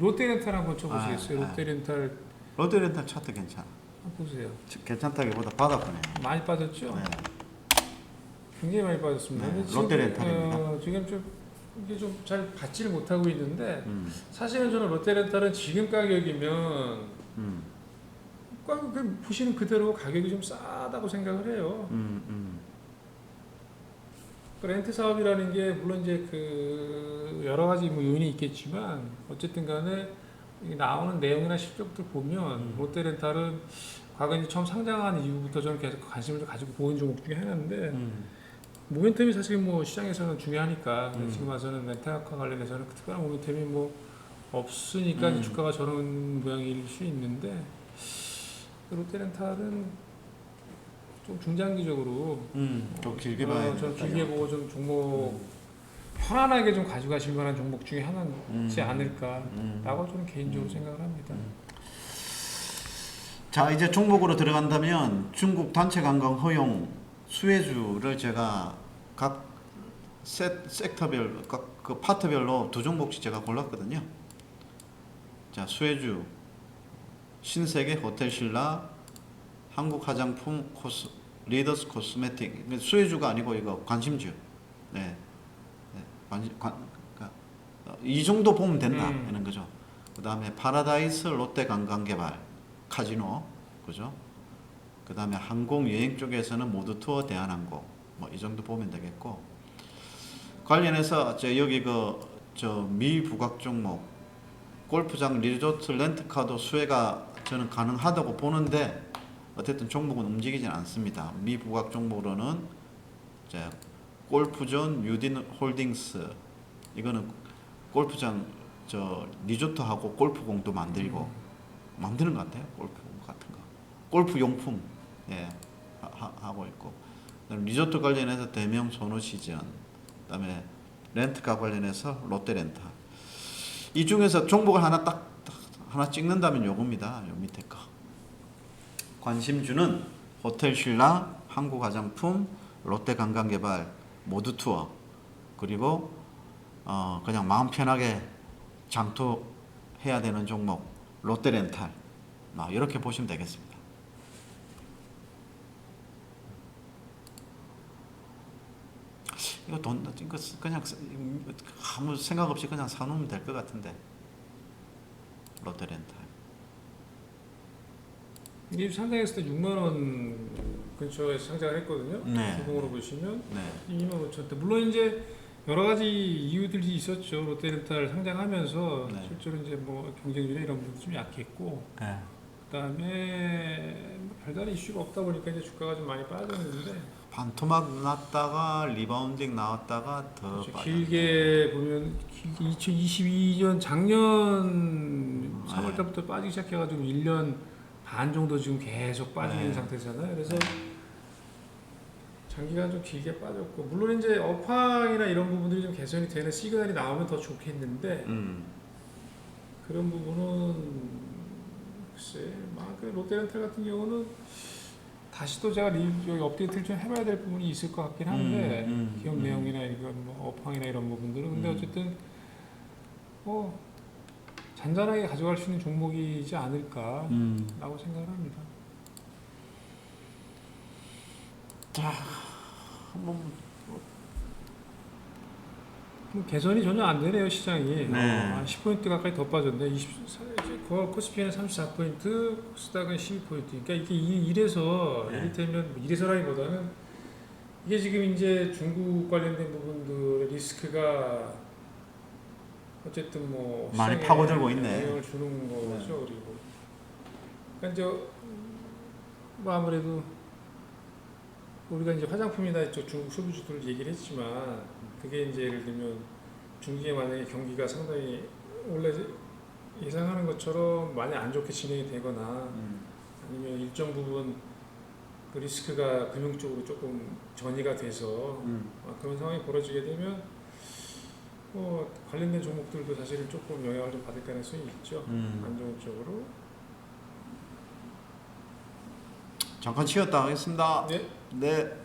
롯데 렌탈 한번 쳐보시겠어요? 롯데 렌탈 차트 괜찮아. 한번 보세요. 괜찮다기보다 받았구네요. 많이 빠졌죠? 네. 굉장히 많이 빠졌습니다. 네, 근데 롯데 렌탈입니다. 지금 좀 이게 좀 잘 받지를 못하고 있는데 사실은 저는 롯데 렌탈은 지금 가격이면 그냥 보시는 그대로 가격이 좀 싸다고 생각을 해요. 그 렌트 사업이라는 게 물론 이제 그 여러 가지 뭐 요인이 있겠지만 어쨌든 간에 나오는 내용이나 실적들 보면 롯데 렌탈은 과거 이제 처음 상장한 이후부터 저는 계속 관심을 가지고 보는 종목 중에 하나인데 모멘텀이 사실 뭐 시장에서는 중요하니까 지금 와서는 렌터카 관련해서는 특별한 모멘텀이 뭐 없으니까 이제 주가가 저런 모양일 수 있는데 롯데렌탈은 좀 중장기적으로 좀 길게 봐야 좀 길게 보고 좀 종목 편안하게 좀 가져가실 만한 종목 중에 하나지 않을까라고 저는 개인적으로 생각을 합니다. 자, 이제 종목으로 들어간다면 중국 단체 관광 허용 수혜주를 제가 각 섹터별, 그 파트별로 두 종목씩 제가 골랐거든요. 자, 수혜주 신세계 호텔신라, 한국 화장품 리더스 코스메틱. 수혜주가 아니고 이거 관심주. 네, 그러니까 이 정도 보면 된다 이런 거죠. 그 다음에 파라다이스 롯데관광개발 카지노, 그죠? 그 다음에 항공 여행 쪽에서는 모두투어 대한항공, 뭐 이 정도 보면 되겠고, 관련해서 여기 미부각 종목 골프장 리조트 렌트카도 수혜가 저는 가능하다고 보는데 어쨌든 종목은 움직이진 않습니다. 미부각 종목으로는 이제 골프존 유딘 홀딩스 이거는 골프장 저 리조트하고 골프공도 만들고 만드는 것 같아요. 골프공 같은 거 골프 용품 예 하고 있고 리조트 관련해서 대명 소노시즌 그다음에 렌트카 관련해서 롯데렌탈 이 중에서 종목을 하나 찍는다면 요겁니다. 요 밑에 거 관심주는 호텔신라, 한국화장품, 롯데관광개발, 모두투어 그리고 그냥 마음 편하게 장투해야 되는 종목 롯데렌탈 이렇게 보시면 되겠습니다. 이거 그냥 아무 생각 없이 그냥 사놓으면 될 것 같은데 롯데렌탈 이게 상장했을 때 6만 원 근처에 상장을 했거든요. 네. 주봉으로 보시면 네. 2만 5천 대. 물론 이제 여러 가지 이유들이 있었죠. 롯데렌탈 상장하면서 네. 실제로 이제 뭐 경쟁률이 이런 부분도 좀 약했고, 네. 그다음에 별다른 이슈가 없다 보니까 이제 주가가 좀 많이 빠졌는데 반토막 났다가 리바운딩 나왔다가 더 그렇죠. 빠졌네. 길게 보면 2022년 작년 3월 달부터 빠지기 시작해가지고 1년 반 정도 지금 계속 빠지는 네. 상태잖아요. 그래서 장기간 좀 길게 빠졌고 물론 이제 업황이나 이런 부분들이 좀 개선이 되는 시그널이 나오면 더 좋겠는데 그런 부분은 글쎄 그 롯데렌탈 같은 경우는 다시 또 제가 여기 업데이트를 좀 해봐야 될 부분이 있을 것 같긴 한데 기업 내용이나 이건 뭐 업황이나 이런 부분들은 근데 어쨌든 뭐 잔잔하게 가져갈 수 있는 종목이지 않을까라고 생각을 합니다. 자, 한번 뭐 개선이 전혀 안 되네요 시장이. 네. 한 10포인트 가까이 더 빠졌네. 코스피는 34포인트, 코스닥은 12포인트. 그러니까 이게 이래서 네. 이를테면 이래서라기보다는 이게 지금 이제 중국 관련된 부분들의 리스크가 어쨌든 뭐 많이 시장에 파고들고 있네. 영향을 주는 거죠. 그리고 그러니까 이제 뭐 아무래도 우리가 이제 화장품이나 이쪽 중국 소비주들을 얘기를 했지만 그게 이제 예를 들면 중국의 만약에 경기가 상당히 원래 예상하는 것처럼 많이 안 좋게 진행이 되거나 아니면 일정 부분 그 리스크가 금융 쪽으로 조금 전이가 돼서 그런 상황이 벌어지게 되면 뭐 관련된 종목들도 사실은 조금 영향을 좀 받을 가능성이 있죠. 안 좋은 쪽으로. 잠깐 쉬었다 하겠습니다. 네. 네.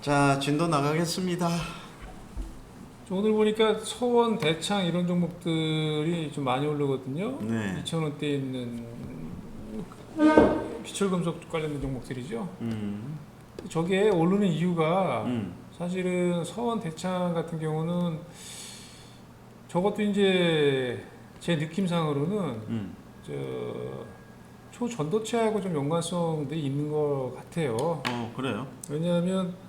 자, 진도 나가겠습니다. 오늘 보니까 서원, 대창 이런 종목들이 좀 많이 오르거든요. 네. 2,000원대에 있는 비철금속 관련된 종목들이죠. 저게 오르는 이유가 사실은 서원, 대창 같은 경우는 저것도 이제 제 느낌상으로는 저 초전도체하고 좀 연관성도 있는 것 같아요. 그래요? 왜냐하면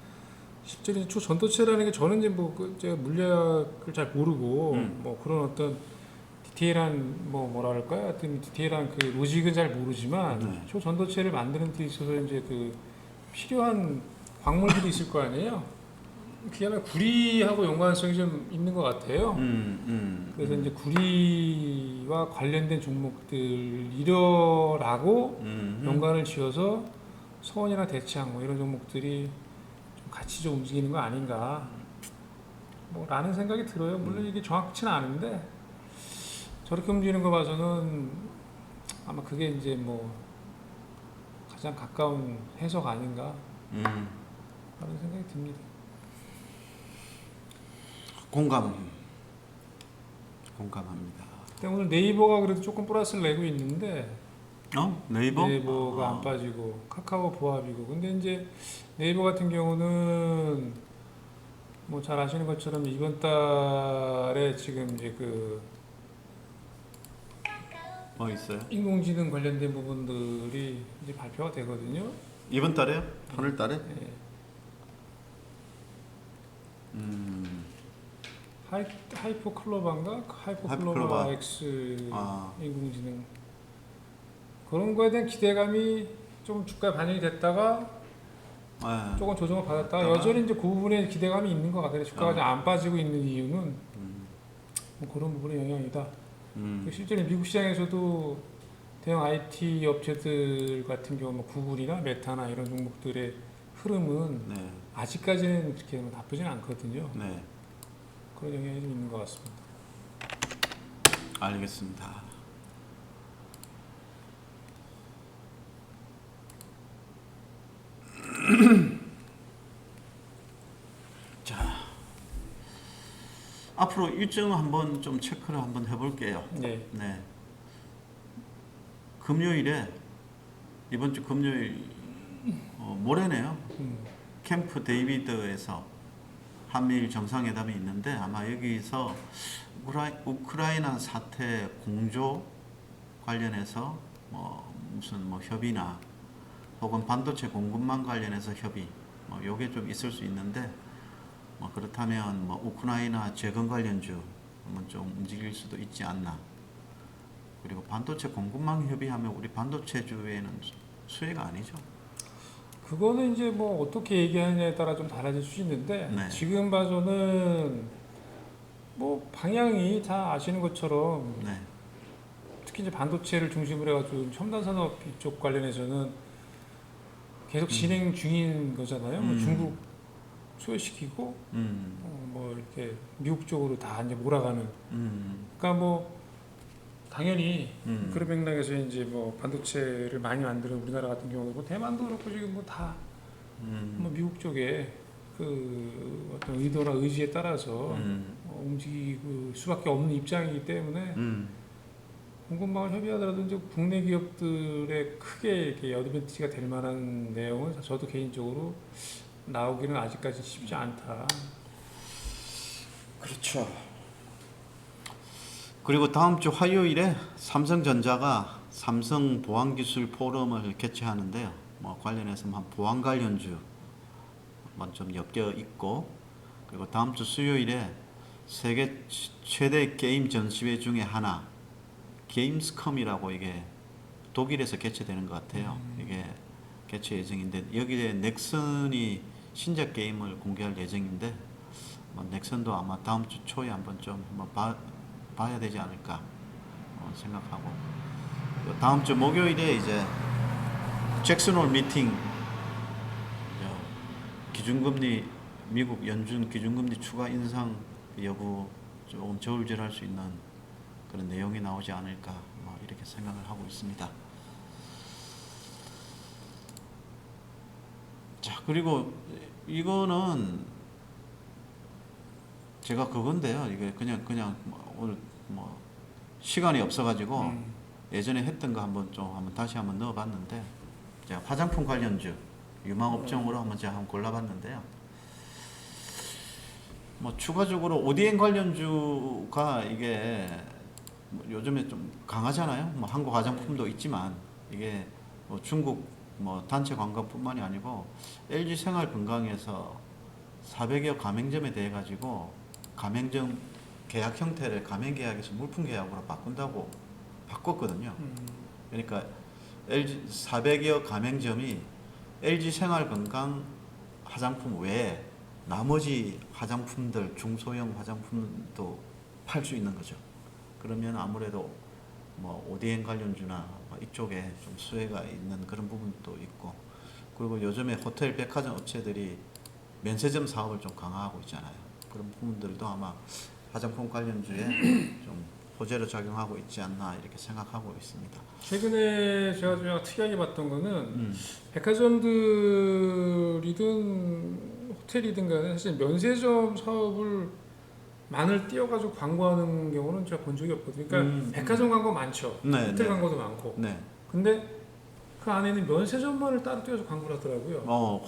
실제로 초전도체라는 게 저는 이제 제가 물리학을 잘 모르고 뭐 그런 어떤 디테일한 뭐랄까요? 하여튼 디테일한 그 로직은 잘 모르지만 네. 초전도체를 만드는 데 있어서 이제 그 필요한 광물들이 있을 거 아니에요. 그야말로 구리하고 연관성이 좀 있는 것 같아요. 그래서 이제 구리와 관련된 종목들이라고 연관을 지어서 서원이나 대창 뭐 이런 종목들이 좀 같이 좀 움직이는 거 아닌가 뭐라는 생각이 들어요. 물론 이게 정확치는 않은데 저렇게 움직이는 거 봐서는 아마 그게 이제 뭐 가장 가까운 해석 아닌가 라는 생각이 듭니다. 공감합니다. 근데 오늘 네이버가 그래도 조금 플러스를 내고 있는데 네이버? 네이버가 안 빠지고 카카오 보합이고 근데 이제 네이버 같은 경우는 뭐 잘 아시는 것처럼 이번 달에 지금 이제 그 뭐 있어요? 인공지능 관련된 부분들이 이제 발표가 되거든요. 이번 달에요? 오늘 달에? 네. 하이퍼클로바인가? 하이퍼클로바 X 인공지능 그런 거에 대한 기대감이 좀 주가에 반영이 됐다가 조금 조정을 받았다가 여전히 이제 그 부분에 기대감이 있는 것 같아요. 주가가 좀 안 빠지고 있는 이유는 뭐 그런 부분의 영향이다. 실제로 미국 시장에서도 대형 IT 업체들 같은 경우 뭐 구글이나 메타나 이런 종목들의 흐름은 아직까지는 그렇게 나쁘진 않거든요. 네. 그런 영향이 좀 있는 것 같습니다. 알겠습니다. 자, 앞으로 일정 한번 좀 체크를 한번 해볼게요. 네. 금요일에 이번 주 금요일 모레네요. 캠프 데이비드에서 한미일 정상회담이 있는데 아마 여기서 우크라이나 사태 공조 관련해서 무슨 협의나 혹은 반도체 공급망 관련해서 협의 요게 좀 있을 수 있는데 그렇다면 우크라이나 재건 관련주 한번 좀 움직일 수도 있지 않나. 그리고 반도체 공급망 협의하면 우리 반도체주에는 수혜가 아니죠. 그거는 이제 뭐 어떻게 얘기하느냐에 따라 좀 달라질 수 있는데 지금 봐서는 뭐 방향이 다 아시는 것처럼 특히 이제 반도체를 중심으로 해가지고 첨단 산업 이쪽 관련해서는 계속 진행 중인 거잖아요. 뭐 중국 소외시키고 뭐 이렇게 미국 쪽으로 다 이제 몰아가는. 그러니까 뭐 당연히 그런 맥락에서 이제 뭐 반도체를 많이 만드는 우리나라 같은 경우도 뭐 대만도 그렇고 지금 뭐 다 뭐 미국 쪽에 그 어떤 의도나 의지에 따라서 움직일 수밖에 없는 입장이기 때문에 공급망을 협의하더라도 이제 국내 기업들의 크게 이렇게 어드밴티지가 될 만한 내용은 저도 개인적으로 나오기는 아직까지 쉽지 않다. 그렇죠. 그리고 다음 주 화요일에 삼성전자가 삼성 보안기술 포럼을 개최하는데요. 관련해서 보안 관련주 좀 엮여 있고, 그리고 다음 주 수요일에 세계 최대 게임 전시회 중에 하나 게임스컴이라고 이게 독일에서 개최되는 것 같아요. 이게 개최 예정인데 여기에 넥슨이 신작 게임을 공개할 예정인데 넥슨도 아마 다음 주 초에 한번 좀 봐야 되지 않을까 생각하고, 다음 주 목요일에 이제 잭슨홀 미팅 기준금리 미국 연준 기준금리 추가 인상 여부 조금 저울질할 수 있는 그런 내용이 나오지 않을까 이렇게 생각을 하고 있습니다. 자, 그리고 이거는 제가 그건데요. 이게 그냥 뭐 오늘 뭐 시간이 없어가지고 예전에 했던 거 한번 다시 한번 넣어봤는데, 제가 화장품 관련주 유망업종으로 한번 제가 한번 골라봤는데요. 뭐 추가적으로 ODM 관련주가 이게 뭐 요즘에 좀 강하잖아요. 뭐 한국 화장품도 있지만 이게 뭐 중국 뭐 단체 관광뿐만이 아니고 LG 생활 건강에서 400여 가맹점에 대해 가지고 가맹점 계약 형태를 가맹 계약에서 물품 계약으로 바꿨거든요. 그러니까 LG 400여 가맹점이 LG 생활 건강 화장품 외에 나머지 화장품들, 중소형 화장품도 팔 수 있는 거죠. 그러면 아무래도 뭐 ODM 관련주나 뭐 이쪽에 좀 수혜가 있는 그런 부분도 있고, 그리고 요즘에 호텔, 백화점 업체들이 면세점 사업을 좀 강화하고 있잖아요. 그런 부분들도 아마 화장품 관련주에 좀 호재로 작용하고 있지 않나 이렇게 생각하고 있습니다. 최근에 제가 좀 특이하게 봤던 거는 백화점들이든 호텔이든 간에 사실 면세점 사업을 만을 띄워가지고 광고하는 경우는 제가 본 적이 없거든요. 그러니까 백화점 광고 많죠. 네, 호텔 네. 광고도 많고. 네. 근데 그 안에는 면세점만을 따로 띄워서 광고를 하더라고요.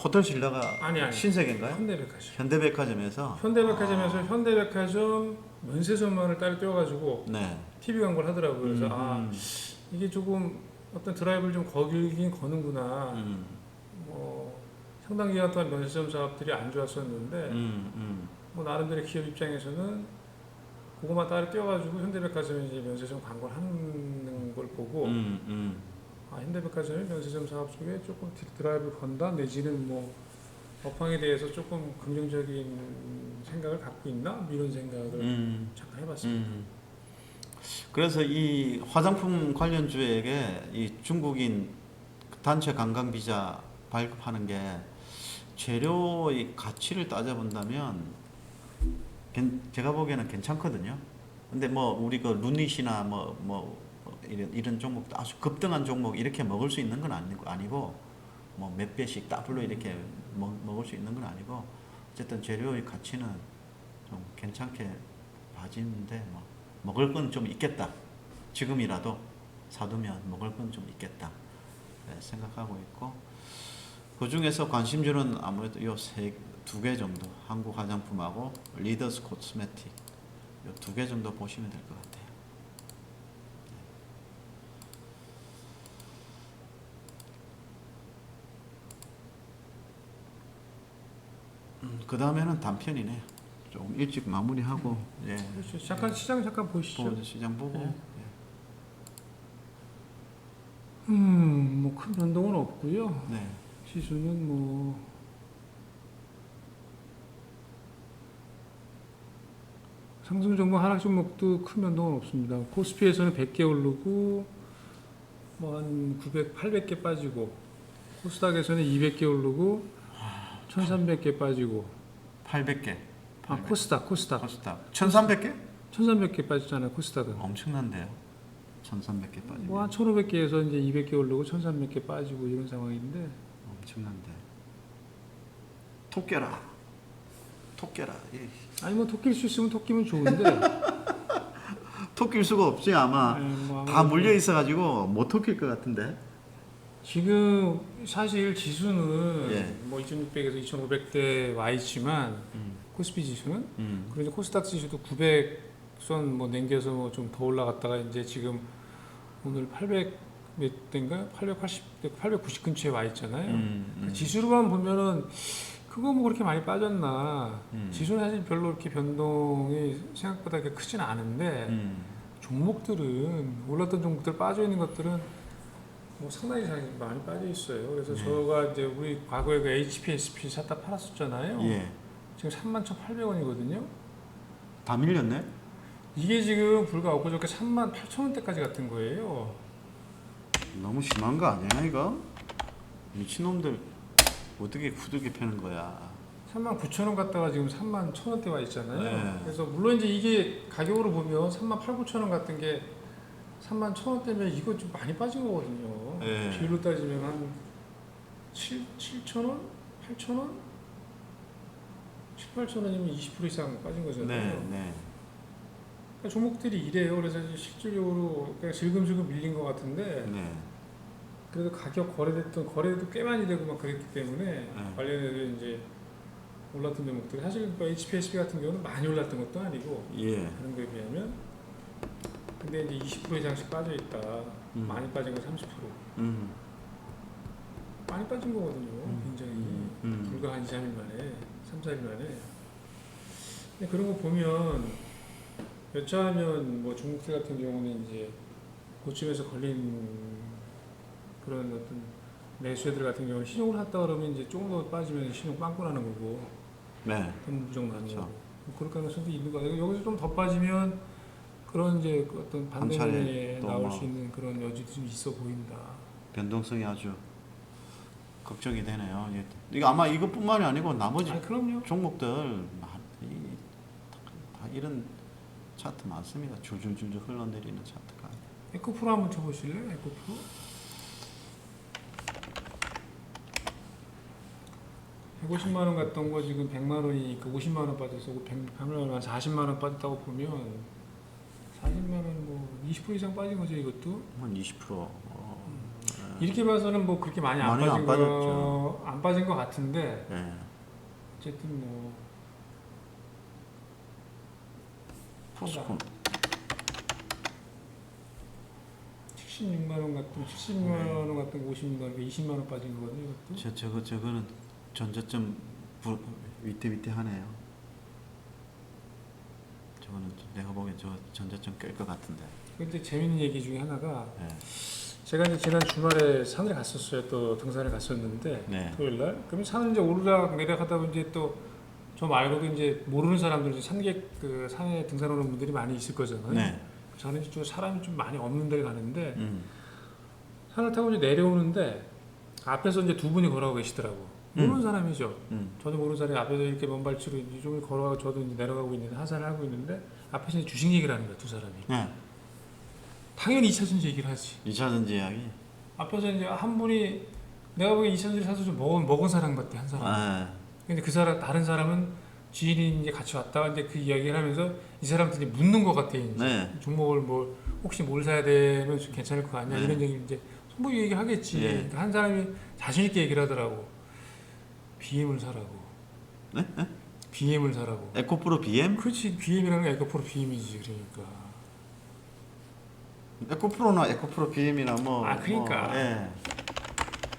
호텔 신라가 아니. 신세계인가요? 현대백화점. 현대백화점에서. 현대백화점 면세점만을 따로 띄워가지고 네. TV 광고를 하더라고요. 그래서 이게 조금 어떤 드라이브를 좀 거긴 거는구나. 뭐 상당 기간 동안 면세점 사업들이 안 좋았었는데 뭐 나름대로 기업 입장에서는 그것만 따로 띄워가지고 현대백화점이 이제 면세점 광고를 하는 걸 보고 현대백화점이 면세점 사업 쪽에 조금 드라이브를 건다 내지는 뭐 업황에 대해서 조금 긍정적인 생각을 갖고 있나 뭐 이런 생각을 잠깐 해봤습니다. 그래서 이 화장품 관련주에게 이 중국인 단체 관광 비자 발급하는 게 재료의 가치를 따져본다면 제가 보기에는 괜찮거든요. 근데 뭐 우리 그 루닛이나 뭐 이런 종목도 아주 급등한 종목 이렇게 먹을 수 있는 건 아니고 뭐 몇 배씩 더블로 이렇게 먹을 수 있는 건 아니고, 어쨌든 재료의 가치는 좀 괜찮게 봐지는데 뭐 먹을 건 좀 있겠다. 지금이라도 사두면 먹을 건 좀 있겠다 생각하고 있고, 그 중에서 관심주는 아무래도 요 두 개 정도, 한국 화장품하고 리더스 코스메틱 요 두 개 정도 보시면 될 것 같아요. 그 다음에는 단편이네요. 좀 일찍 마무리하고 예. 그렇죠. 잠깐 시장 잠깐 보시죠. 시장 보고. 네. 뭐 큰 변동은 없고요. 네. 지수는 뭐 상승 종목, 하락 종목도 큰 변동은 없습니다. 코스피에서는 100개 오르고 뭐 한 900, 800개 빠지고, 코스닥에서는 200개 오르고 1,300개 빠지고. 800개. 코스닥. 1,300개? 1,300개 빠졌잖아요, 코스닥은. 엄청난데요. 1,300개 빠지면. 뭐 한 1,500개에서 이제 200개 오르고 1,300개 빠지고 이런 상황인데. 엄청난데. 토끼라. 아니 뭐 토끼일 수 있으면 토끼면 좋은데. 토낄 수가 없지 아마. 뭐 다 물려 있어가지고 못 토낄 것 같은데. 지금 사실 지수는 예. 뭐 2,600에서 2,500대 와 있지만 코스피 지수는 그리고 코스닥 지수도 900선 뭐 남겨서 뭐 좀 더 올라갔다가 이제 지금 오늘 800 몇 대인가요? 890 근처에 와 있잖아요. 그 지수로만 보면은 그거 뭐 그렇게 많이 빠졌나? 지수는 사실 별로 이렇게 변동이 생각보다 그렇게 크진 않은데 종목들은 올랐던 종목들 빠져 있는 것들은 뭐 상당히 많이 빠져 있어요. 그래서 저가 이제 우리 과거에 그 HPSP 샀다 팔았었잖아요. 예. 지금 31,800원이거든요. 다 밀렸네. 이게 지금 불과 엊그저께 38,000원대까지 갔던 거예요. 너무 심한 거 아니야 이거? 미친놈들 어떻게 후들게 패는 거야. 39,000원 갔다가 지금 31,000원대 와 있잖아요. 네. 그래서 물론 이제 이게 가격으로 보면 38,000, 9,000원 같은 게 31,000원대면 이거 좀 많이 빠진 거거든요. 네. 비율로 따지면 한 7,000원? 8,000원? 7, 8,000원이면 20% 이상 빠진 거잖아요. 네. 그러니까 종목들이 이래요. 그래서 실질적으로 그냥 슬금슬금 밀린 것 같은데 네. 그래도 가격 거래도 꽤 많이 되고 막 그랬기 때문에 관련해서 이제 올랐던 종목들이 사실 뭐 HPSB 같은 경우는 많이 올랐던 것도 아니고 예. 그런 거에 비하면 근데 이제 20% 이상씩 빠져 있다. 많이 빠진 거 30%. 많이 빠진 거거든요. 굉장히 불과 한 2, 3일 만에, 3, 4일 만에. 근데 그런 거 보면 여차하면 뭐 중국들 같은 경우는 이제 고점에서 걸린 그런 어떤 매수애들 같은 경우는 신용을 샀다 그러면 이제 조금 더 빠지면 신용 빵꾸 나는 거고 네. 돈 부족 나는 그렇죠. 거고 뭐 그럴 가능성도 있는 거 같아요. 여기서 좀 더 빠지면 그런 이제 그 어떤 반대에 또 나올 뭐 수 있는 그런 여지도 좀 있어 보인다. 변동성이 아주 걱정이 되네요. 이거 아마 이것뿐만이 아니고 나머지 그럼요. 종목들 다 이런 차트 많습니다. 줄줄줄 흘러내리는 차트가. 에코프로 한번 쳐보실래요? 에코프로? (150만 원) 갔던 거 지금 100만 원이니까 50만 원 빠져서 100만 원, 한 40만 원 빠졌다고 보면 40만 원 뭐 20% 이상 빠진 거죠 이것도. 한 20%. 이렇게 봐서는 뭐 그렇게 많이 안 빠진 거 같은데 네. 어쨌든 뭐 포스콘 76만 원 같은 76만 원 같은 50만 원, 20만 원 빠진 거거든요 이것도. 저거는 전저점 위태위태하네요. 저거는 내가 보기엔 저 전저점 깰 것 같은데. 근데 재밌는 얘기 중에 하나가 네. 제가 이제 지난 주말에 산을 갔었어요. 또 등산을 갔었는데 네. 토요일 날. 그럼 산을 이제 오르락 내리락하다 보면 이제 또 저 말고도 이제 모르는 사람들 이제 그 산에 등산 오는 분들이 많이 있을 거잖아요. 네. 저는 이제 좀 사람이 좀 많이 없는 데를 가는데 산을 타고 이제 내려오는데 앞에서 이제 두 분이 걸어가고 계시더라고. 모르는 사람이죠. 저도 모르는 사람이 앞에서 이렇게 먼발치로 이쪽을 걸어가고 저도 이제 내려가고 있는데 하산을 하고 있는데 앞에서 이제 주식 얘기를 하는 거야 두 사람이. 네. 당연히 2차전지 얘기를 하지. 2차전지 이야기. 앞에서 이제 한 분이 내가 보기엔 2차전지 사서 좀 먹은 사람 같아 한 사람. 아. 근데 그 사람 다른 사람은 지인이 이제 같이 왔다가 이제 그 이야기를 하면서 이 사람들이 묻는 것 같아 이제 네. 종목을 뭐 혹시 뭘 사야 되면 좀 괜찮을 거 아니야 네. 이런 얘기 이제 손목 얘기 하겠지. 예. 그러니까 한 사람이 자신 있게 얘기를 하더라고. BM을 사라고. 네? BM을 사라고. 에코프로 BM? 그렇지 BM이라는 게 에코프로 BM이지 그러니까. 에코프로나 에코프로 BM이나 뭐. 그러니까. 뭐, 예.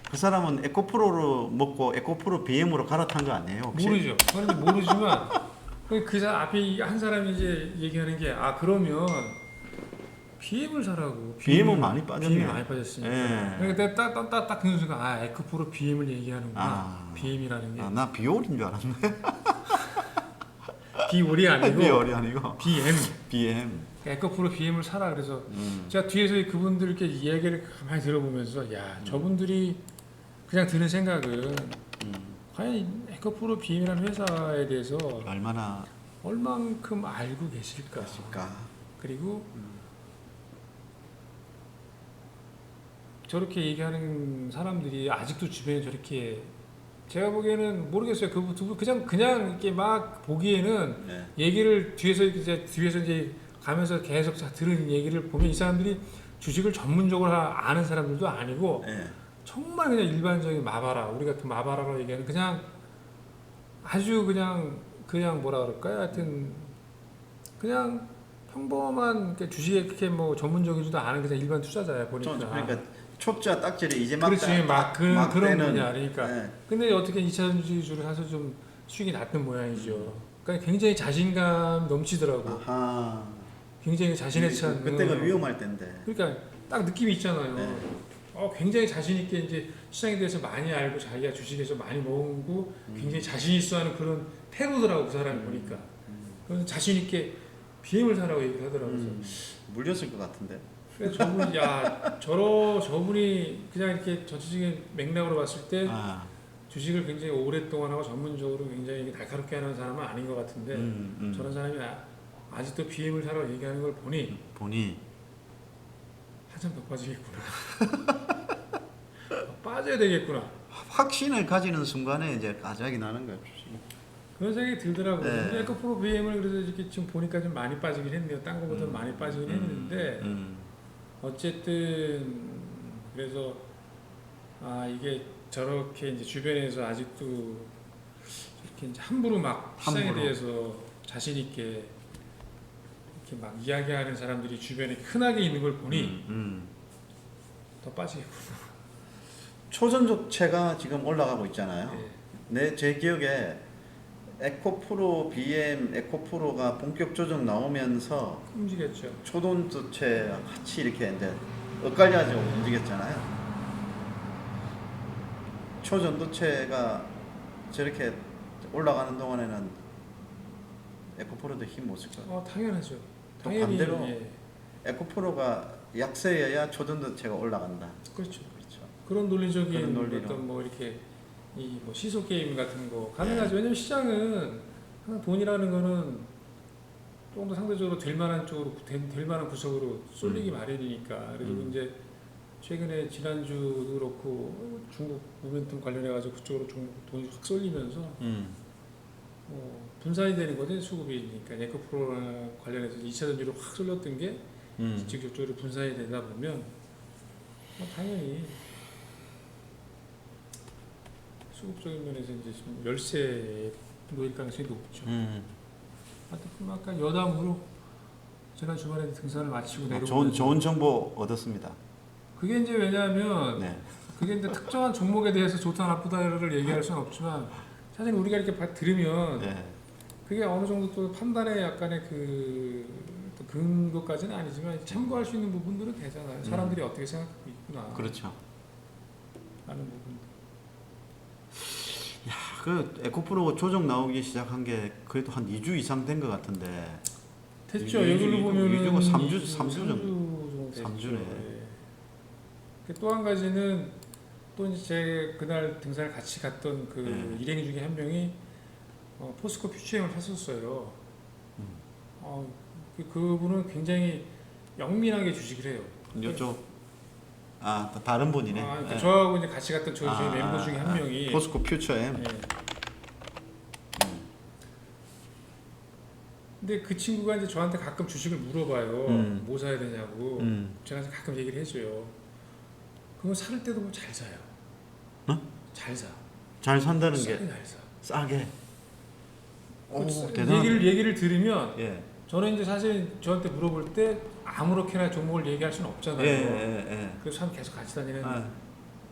그 사람은 에코프로로 먹고 에코프로 BM으로 갈아탄 거 아니에요? 혹시? 모르죠. 그런데 모르지만 그 사람 앞에 한 사람이 이제 얘기하는 게 그러면 BM을 사라고. BM은 많이 빠졌네. BM이 많이 빠졌으니까. 예. 그러니까 딱그 순간 에코프로 BM을 얘기하는구나. BM이라는 게. 나 비올인 줄 알았네. 비올이 아니고. 비올이 아니고. BM. BM. 에코프로 BM을 사라. 그래서 제가 뒤에서 그분들 이렇게 이야기를 가만히 들어보면서 저분들이 그냥 드는 생각은 과연 에코프로 BM이라는 회사에 대해서 얼만큼 알고 계실까. 그리고 저렇게 얘기하는 사람들이 아직도 주변에 저렇게 제가 보기에는 모르겠어요. 그냥 이렇게 막 보기에는 네. 얘기를 뒤에서 이제 가면서 계속 들은 얘기를 보면 이 사람들이 주식을 전문적으로 아는 사람들도 아니고 네. 정말 그냥 일반적인 마바라 우리 같은 마바라로 얘기하는 그냥 아주 그냥 뭐라 그럴까요? 하여튼 그냥 평범한 주식에 그렇게 뭐 전문적이지도 않은 그냥 일반 투자자야 보니까. 그러니까 초짜 딱지를 이제 막 그렇지 그런 때는, 분야 그러니까. 네. 근데 어떻게 2차전지주를 사서 좀 수익이 났던 모양이죠. 그러니까 굉장히 자신감 넘치더라고. 아하. 굉장히 자신에 찬. 그때가 위험할 때인데. 그러니까 딱 느낌이 있잖아요. 네. 굉장히 자신 있게 이제 시장에 대해서 많이 알고 자기가 주식에서 많이 모으고 굉장히 자신 있어하는 그런 태도더라고 그 사람이 보니까. 그래서 자신 있게 BM을 사라고 얘기를 하더라고요. 물렸을 것 같은데. 그래서 저분이 저분이 그냥 이렇게 전체적인 맥락으로 봤을 때 주식을 굉장히 오랫동안 하고 전문적으로 굉장히 날카롭게 하는 사람은 아닌 것 같은데 저런 사람이 아직도 BM을 사라고 얘기하는 걸 보니 한참 더 빠지겠구나. 빠져야 되겠구나. 확신을 가지는 순간에 이제 가작이 나는 거예요. 그런 생각이 들더라고요. 네. 근데 에코프로 BM을 그래서 이렇게 지금 보니까 좀 많이 빠지긴 했네요. 딴 거보다 많이 빠지긴 했는데 어쨌든 그래서 이게 저렇게 이제 주변에서 아직도 이렇게 이제 함부로 막 시장에 함부로. 대해서 자신 있게 이렇게 막 이야기하는 사람들이 주변에 흔하게 있는 걸 보니 더 빠지겠구나. 초전도체가 지금 올라가고 있잖아요. 네. 제 기억에 에코프로 BM 에코프로가 본격 조정 나오면서 움직였죠. 초전도체와 같이 이렇게 이제 엇갈려가지고 움직였잖아요. 초전도체가 저렇게 올라가는 동안에는 에코프로도 힘 못 쓸 거예요. 당연하죠. 또 당연히 반대로 에코프로가 약세여야 초전도체가 올라간다. 그렇죠. 그렇죠. 그런 논리적인 그런 논리로. 어떤 뭐 이렇게 이 뭐 시소 게임 같은 거 가능하죠. 왜냐면 시장은 항상 돈이라는 거는 조금 더 상대적으로 될 만한 쪽으로 될 만한 구석으로 쏠리기 마련이니까. 그리고 이제 최근에 지난주도 그렇고 중국 모멘텀 관련해 가지고 그쪽으로 좀 돈이 확 쏠리면서 분산이 되는 거죠. 수급이니까 에코프로랑 관련해서 2차 전지로 확 쏠렸던 게 직접적으로 분산이 되다 보면 당연히 수급적인 면에서 이제 좀 열세에 놓일 가능성이 높죠. 하여튼 아까 여담으로 지난 주말에 등산을 마치고 내려오면서 좋은 정보 얻었습니다. 그게 이제 왜냐하면 네. 그게 이제 특정한 종목에 대해서 좋다 나쁘다를 얘기할 수는 없지만 사실 우리가 이렇게 들으면 네. 그게 어느 정도 또 판단에 약간의 또 근거까지는 아니지만 참고할 수 있는 부분들은 되잖아요. 사람들이 어떻게 생각하고 있구나. 그렇죠. 라는 부분. 그 에코프로 조정 나오기 시작한 게 그래도 한 2주 이상 된 것 같은데. 됐죠. 여기로 보면은 2주가 3주 정도. 3주네. 또 한 가지는 또 이제 제 그날 등산을 같이 갔던 그 일행 중에 한 명이 포스코 퓨처엠을 샀었어요. 그분은 굉장히 영민하게 주식을 해요. 이쪽 다른 분이네. 그러니까 저하고 이제 같이 갔던 저희 멤버 중에 한 명이 포스코 퓨처엠. 예. 근데 그 친구가 이제 저한테 가끔 주식을 물어봐요. 뭐 사야 되냐고. 제가 이제 가끔 얘기를 해줘요. 그건 살 때도 뭐 잘 사요. 잘 사. 잘 산다는 게 싸게 잘 사. 싸게. 오, 그 대단하네. 얘기를 들으면 예. 저는 이제 사실 저한테 물어볼 때 아무렇게나 종목을 얘기할 수는 없잖아요. 그래서 참 계속 같이 다니는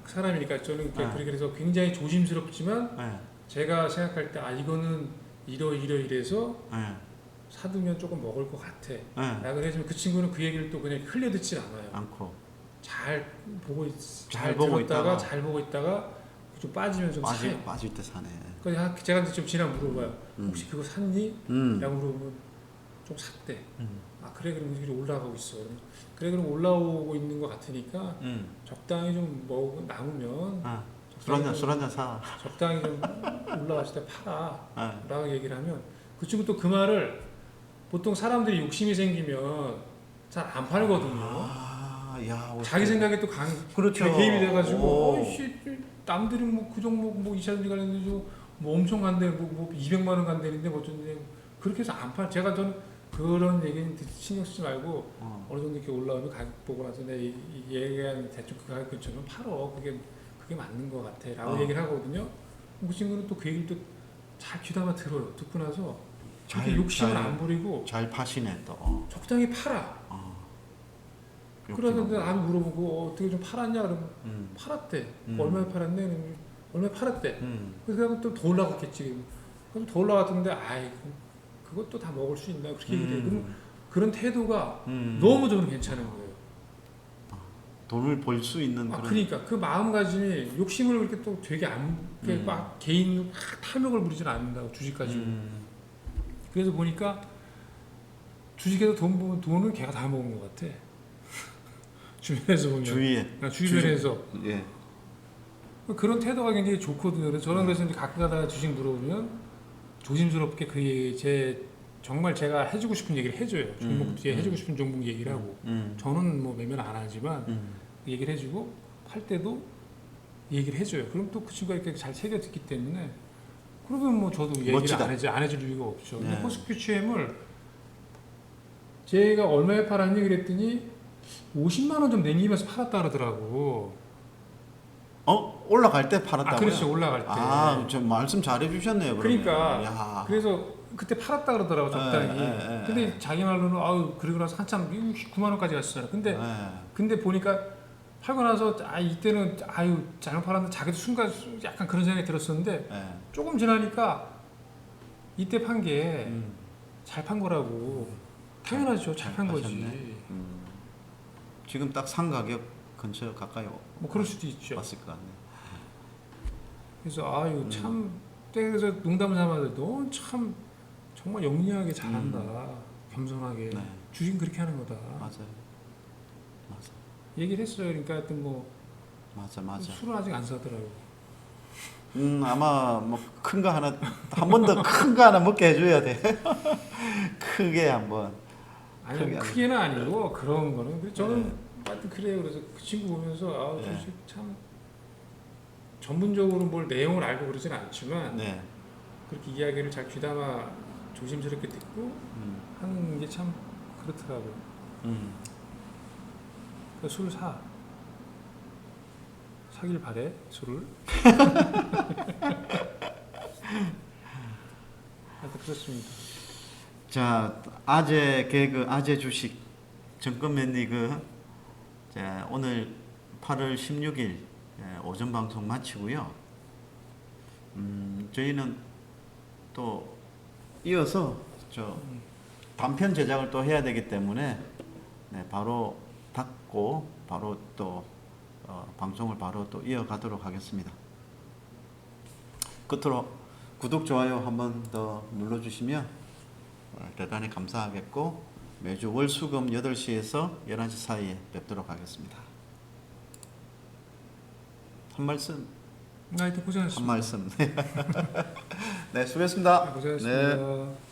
사람이니까 저는 그래서 굉장히 조심스럽지만 제가 생각할 때 이거는 이러이러이래서 사두면 조금 먹을 것 같아. 라고 해주면 그 친구는 그 얘기를 또 그냥 흘려듣지 않아요. 않고 잘 보고 있다가 잘 보고 있다가 좀 빠지면 좀 사요. 빠질 때 사네. 그래서 제가 이제 좀 지나 물어봐요. 혹시 그거 샀니? 라고 물어보면 좀 샀대. 그래 그럼 우리 올라가고 있어. 그래 그럼 올라오고 있는 것 같으니까 적당히 좀 남으면 술 한잔 사. 적당히 좀 올라갔을 때 팔아. 라고 얘기를 하면 그 친구 또 그 말을 보통 사람들이 욕심이 생기면 잘 안 팔거든요. 자기 생각에 또 그렇죠. 개입이 돼가지고 남들이 뭐 그 종목 뭐 2차 전지 관련해서 뭐 엄청 간대 뭐 200만 원 간대는데 뭐 어쩐지 그렇게 해서 안 팔. 저는 그런 얘기는 신경 쓰지 말고 어느 정도 이렇게 올라오면 가격 보고 나서 내 얘기한 대충 그 가격 근처면 팔어. 그게 맞는 것 같아라고 얘기를 하거든요. 그 친구는 또 그 얘기를 또 잘 귀담아 들어요. 듣고 나서 그렇게 욕심을 안 부리고 잘 파시네 또. 적당히 팔아. 그러는데 나도 물어보고 어떻게 좀 팔았냐 그러면 팔았대. 얼마에 팔았네? 그러면 얼마에 팔았대. 그래서 또 더 올라갔겠지. 그럼 더 올라갔던데 그것도 다 먹을 수 있나 그렇게 얘기해. 그럼 그런 태도가 너무 저는 괜찮은 거예요. 돈을 벌 수 있는 그런. 그러니까 그 마음가짐이 욕심을 그렇게 또 되게 막 개인 탐욕을 부리지는 않는다고 주식 가지고. 그래서 보니까 주식에서 돈은 걔가 다 먹은 것 같아. 주변에서 보면. 주변에서. 예. 그런 태도가 굉장히 좋거든요. 그래서 저는 그래서 이제 가끔 가다가 주식 물어보면 조심스럽게 정말 제가 해주고 싶은 얘기를 해줘요. 종목 뒤에 해주고 싶은 종목 얘기를 하고. 저는 뭐 매매는 안 하지만 얘기를 해주고 팔 때도 얘기를 해줘요. 그럼 또 그 친구가 이렇게 잘 새겨 듣기 때문에 그러면 뭐 저도 얘기를 멋지다. 안 해줄 이유가 없죠. 근데 네. 포스큐치엠을 제가 얼마에 팔았니 그랬더니 50만 원 좀 남기면서 팔았다 그러더라고. 올라갈 때 팔았다고요? 아, 그렇죠. 올라갈 때. 저 말씀 잘해 주셨네요. 그러니까 야. 그래서 그때 팔았다 그러더라고 적당히. 근데 자기 말로는 아유 그리고 나서 한참 9만 원까지 갔었잖아. 근데 보니까 팔고 나서 이때는 아유 잘못 팔았는데 자기도 순간 약간 그런 생각이 들었었는데 조금 지나니까 이때 판 게 잘 판 거라고. 당연하죠. 잘 판 거지. 지금 딱 상 가격 근처 가까이 뭐 그럴 수도 있죠. 왔을 것 같네. 그래서 아유 참 그래서 농담 삼아서 넌 참 정말 영리하게 잘한다. 겸손하게. 네. 주식 그렇게 하는 거다. 맞아. 얘기를 했어요. 그러니까 하여튼 뭐 맞아. 술은 아직 안 사더라고. 아마 뭐 큰 거 하나 한 번 더 큰 거 하나 먹게 해줘야 돼. 크게 한번. 아니 크게는 아니고 그런 거는. 그래서 저는 하여튼 그래요. 그래서 그 친구 보면서 주식 참 전문적으로 뭘 내용을 알고 그러진 않지만 그렇게 이야기를 잘 귀담아 조심스럽게 듣고 하는 게 참 그렇더라고요. 그러니까 술을 사길 바래 술을. 하여튼 그렇습니다. 자, 아재 개그, 아재 주식, 정권 맨리그. 자, 오늘 8월 16일 오전 방송 마치고요. 저희는 또 이어서 단편 제작을 또 해야 되기 때문에 바로 닫고 바로 또 방송을 바로 또 이어가도록 하겠습니다. 끝으로 구독, 좋아요 한번 더 눌러주시면 대단히 감사하겠고 매주 월, 수, 금 8시에서 11시 사이에 뵙도록 하겠습니다. 한 말씀? 하여튼 고생하셨습니다. 한 말씀. 네, 수고했습니다. 고생하셨습니다.